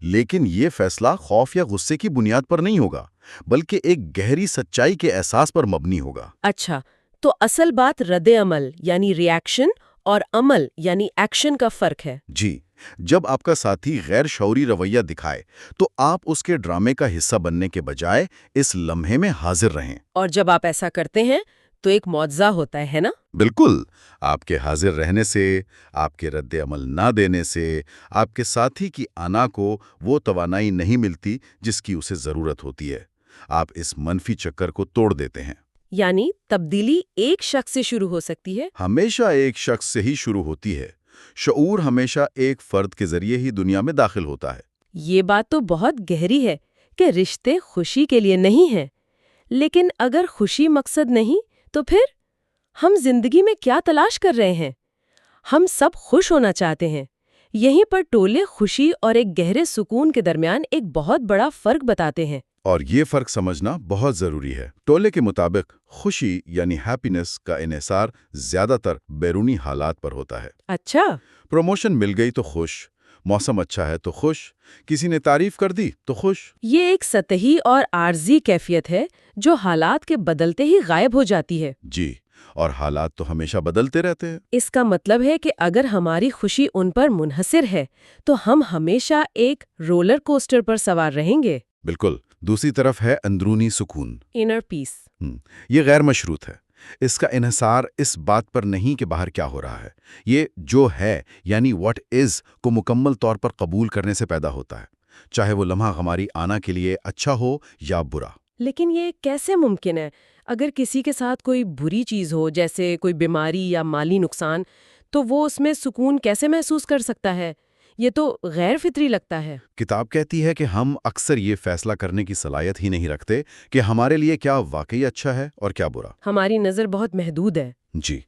لیکن یہ فیصلہ خوف یا غصے کی بنیاد پر نہیں ہوگا بلکہ ایک گہری سچائی کے احساس پر مبنی ہوگا۔ اچھا، تو اصل بات رد عمل یعنی ری ایکشن اور عمل یعنی ایکشن کا فرق ہے۔ جی، جب آپ کا ساتھی غیر شعوری رویہ دکھائے تو آپ اس کے ڈرامے کا حصہ بننے کے بجائے اس لمحے میں حاضر رہیں۔ اور جب آپ ایسا کرتے ہیں تو ایک معجزہ ہوتا ہے نا؟ بالکل، آپ کے حاضر رہنے سے، آپ کے رد عمل نہ دینے سے، آپ کے ساتھی کی انا کو وہ توانائی نہیں ملتی جس کی اسے ضرورت ہوتی ہے۔ آپ اس منفی چکر کو توڑ دیتے ہیں۔ یعنی تبدیلی ایک شخص سے شروع ہو سکتی ہے؟ ہمیشہ ایک شخص سے ہی شروع ہوتی ہے۔ شعور ہمیشہ ایک فرد کے ذریعے ہی دنیا میں داخل ہوتا ہے۔ یہ بات تو بہت گہری ہے کہ رشتے خوشی کے لیے نہیں ہیں، لیکن اگر خوشی مقصد نہیں تو پھر ہم زندگی میں کیا تلاش کر رہے ہیں؟ ہم سب خوش ہونا چاہتے ہیں۔ یہیں پر ٹولے خوشی اور ایک گہرے سکون کے درمیان ایک بہت بڑا فرق بتاتے ہیں۔ اور یہ فرق سمجھنا بہت ضروری ہے۔ ٹولے کے مطابق خوشی یعنی ہیپینس کا انحصار زیادہ تر بیرونی حالات پر ہوتا ہے۔ اچھا۔ پروموشن مل گئی تو خوش، موسم اچھا ہے تو خوش، کسی نے تعریف کر دی تو خوش۔ یہ ایک سطحی اور عارضی کیفیت ہے جو حالات کے بدلتے ہی غائب ہو جاتی ہے۔ جی، اور حالات تو ہمیشہ بدلتے رہتے ہیں۔ اس کا مطلب ہے کہ اگر ہماری خوشی ان پر منحصر ہے تو ہم ہمیشہ ایک رولر کوسٹر پر سوار رہیں گے۔ بالکل۔ دوسری طرف ہے اندرونی سکون۔ انر پیس۔ یہ غیر مشروط ہے۔ اس کا انحصار اس بات پر نہیں کہ باہر کیا ہو رہا ہے، یہ جو ہے یعنی واٹ از کو مکمل طور پر قبول کرنے سے پیدا ہوتا ہے، چاہے وہ لمحہ ہماری آنا کے لیے اچھا ہو یا برا۔ لیکن یہ کیسے ممکن ہے؟ اگر کسی کے ساتھ کوئی بری چیز ہو جیسے کوئی بیماری یا مالی نقصان تو وہ اس میں سکون کیسے محسوس کر سکتا ہے؟ یہ تو غیر فطری لگتا ہے۔ کتاب کہتی ہے کہ ہم اکثر یہ فیصلہ کرنے کی صلاحیت ہی نہیں رکھتے کہ ہمارے لیے کیا واقعی اچھا ہے اور کیا برا۔ ہماری نظر بہت محدود ہے۔ جی،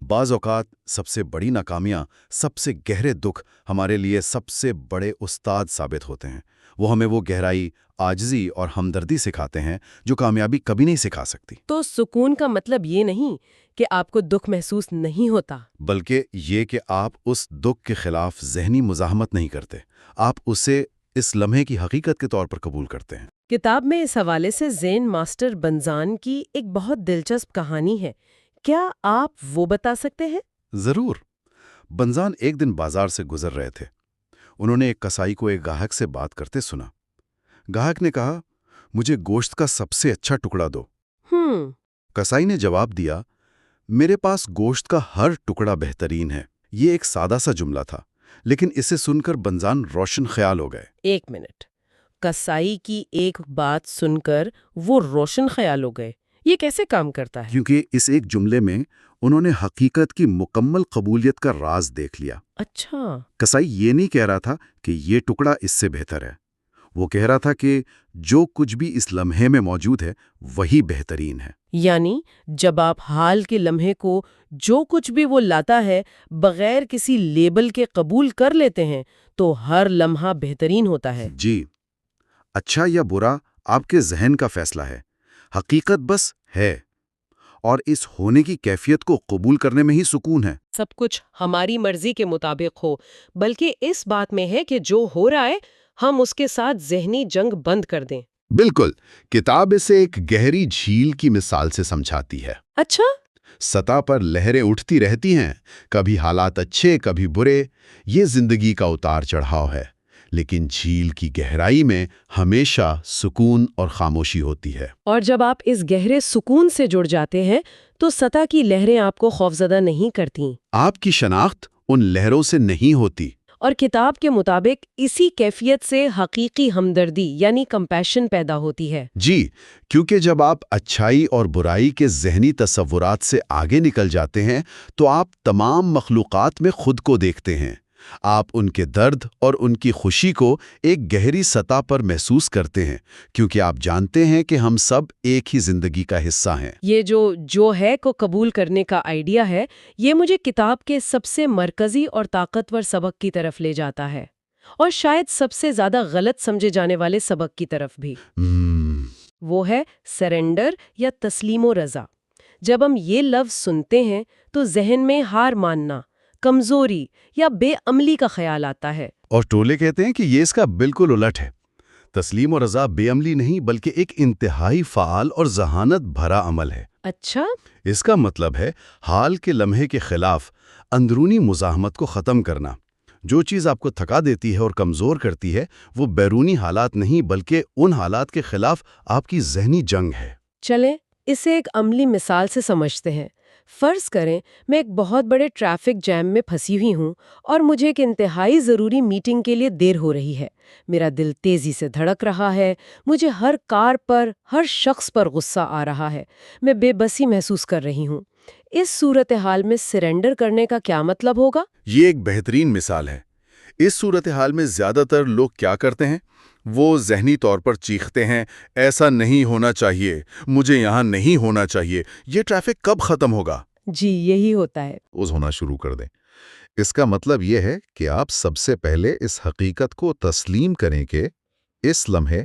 بعض اوقات سب سے بڑی ناکامیاں، سب سے گہرے دکھ ہمارے لیے سب سے بڑے استاد ثابت ہوتے ہیں۔ وہ ہمیں وہ گہرائی، عاجزی اور ہمدردی سکھاتے ہیں جو کامیابی کبھی نہیں سکھا سکتی۔ تو سکون کا مطلب یہ نہیں کہ آپ کو دکھ محسوس نہیں ہوتا، بلکہ یہ کہ آپ اس دکھ کے خلاف ذہنی مزاحمت نہیں کرتے، آپ اسے اس لمحے کی حقیقت کے طور پر قبول کرتے ہیں۔ کتاب میں اس حوالے سے زین ماسٹر بنزان کی ایک بہت دلچسپ کہانی ہے، کیا آپ وہ بتا سکتے ہیں؟ ضرور۔ بنزان ایک دن بازار سے گزر رہے تھے۔ انہوں نے ایک کسائی کو ایک گاہک سے بات کرتے سنا۔ گاہک نے کہا، مجھے گوشت کا سب سے اچھا ٹکڑا دو۔ کسائی نے جواب دیا، میرے پاس گوشت کا ہر ٹکڑا بہترین ہے۔ یہ ایک سادہ سا جملہ تھا، لیکن اسے سن کر بنزان روشن خیال ہو گئے۔ ایک منٹ، کسائی کی ایک بات سن کر وہ روشن خیال ہو گئے، یہ کیسے کام کرتا ہے؟ کیونکہ اس ایک جملے میں انہوں نے حقیقت کی مکمل قبولیت کا راز دیکھ لیا۔ اچھا۔ کسائی یہ نہیں کہہ رہا تھا کہ یہ ٹکڑا اس سے بہتر ہے، وہ کہہ رہا تھا کہ جو کچھ بھی اس لمحے میں موجود ہے وہی بہترین ہے۔ یعنی جب آپ حال کے لمحے کو جو کچھ بھی وہ لاتا ہے بغیر کسی لیبل کے قبول کر لیتے ہیں تو ہر لمحہ بہترین ہوتا ہے۔ جی، اچھا یا برا آپ کے ذہن کا فیصلہ ہے، حقیقت بس ہے، اور اس ہونے کی کیفیت کو قبول کرنے میں ہی سکون ہے۔ سب کچھ ہماری مرضی کے مطابق ہو، بلکہ اس بات میں ہے کہ جو ہو رہا ہے ہم اس کے ساتھ ذہنی جنگ بند کر دیں۔ بالکل، کتاب اسے ایک گہری جھیل کی مثال سے سمجھاتی ہے۔ اچھا۔ سطح پر لہریں اٹھتی رہتی ہیں، کبھی حالات اچھے کبھی برے، یہ زندگی کا اتار چڑھاؤ ہے، لیکن جھیل کی گہرائی میں ہمیشہ سکون اور خاموشی ہوتی ہے۔ اور جب آپ اس گہرے سکون سے جڑ جاتے ہیں تو سطح کی لہریں آپ کو خوفزدہ نہیں کرتیں۔ آپ کی شناخت ان لہروں سے نہیں ہوتی۔ اور کتاب کے مطابق اسی کیفیت سے حقیقی ہمدردی یعنی کمپیشن پیدا ہوتی ہے۔ جی، کیونکہ جب آپ اچھائی اور برائی کے ذہنی تصورات سے آگے نکل جاتے ہیں تو آپ تمام مخلوقات میں خود کو دیکھتے ہیں۔ آپ ان کے درد اور ان کی خوشی کو ایک گہری سطح پر محسوس کرتے ہیں، کیونکہ آپ جانتے ہیں کہ ہم سب ایک ہی زندگی کا حصہ ہیں۔ یہ جو ہے کو قبول کرنے کا آئیڈیا ہے، یہ مجھے کتاب کے سب سے مرکزی اور طاقتور سبق کی طرف لے جاتا ہے، اور شاید سب سے زیادہ غلط سمجھے جانے والے سبق کی طرف بھی۔ وہ ہے سرنڈر یا تسلیم و رضا۔ جب ہم یہ لفظ سنتے ہیں تو ذہن میں ہار ماننا، کمزوری یا بے عملی کا خیال آتا ہے۔ اور ٹولے کہتے ہیں کہ یہ اس کا بالکل الٹ ہے۔ تسلیم و رضا بے عملی نہیں بلکہ ایک انتہائی فعال اور ذہانت بھرا عمل ہے۔ اچھا۔ اس کا مطلب ہے حال کے لمحے کے خلاف اندرونی مزاحمت کو ختم کرنا۔ جو چیز آپ کو تھکا دیتی ہے اور کمزور کرتی ہے وہ بیرونی حالات نہیں بلکہ ان حالات کے خلاف آپ کی ذہنی جنگ ہے۔ چلیں اسے ایک عملی مثال سے سمجھتے ہیں۔ فرض کریں میں ایک بہت بڑے ٹریفک جیم میں پھنسی ہوئی ہوں اور مجھے ایک انتہائی ضروری میٹنگ کے لیے دیر ہو رہی ہے۔ میرا دل تیزی سے دھڑک رہا ہے، مجھے ہر کار پر، ہر شخص پر غصہ آ رہا ہے، میں بے بسی محسوس کر رہی ہوں۔ اس صورتحال میں سرنڈر کرنے کا کیا مطلب ہوگا؟ یہ ایک بہترین مثال ہے۔ اس صورتحال میں زیادہ تر لوگ کیا کرتے ہیں؟ وہ ذہنی طور پر چیختے ہیں، ایسا نہیں ہونا چاہیے، مجھے یہاں نہیں ہونا چاہیے، یہ ٹریفک کب ختم ہوگا؟ جی یہی ہوتا ہے۔ ہونا شروع کر دیں۔ اس کا مطلب یہ ہے کہ آپ سب سے پہلے اس حقیقت کو تسلیم کریں کہ اس لمحے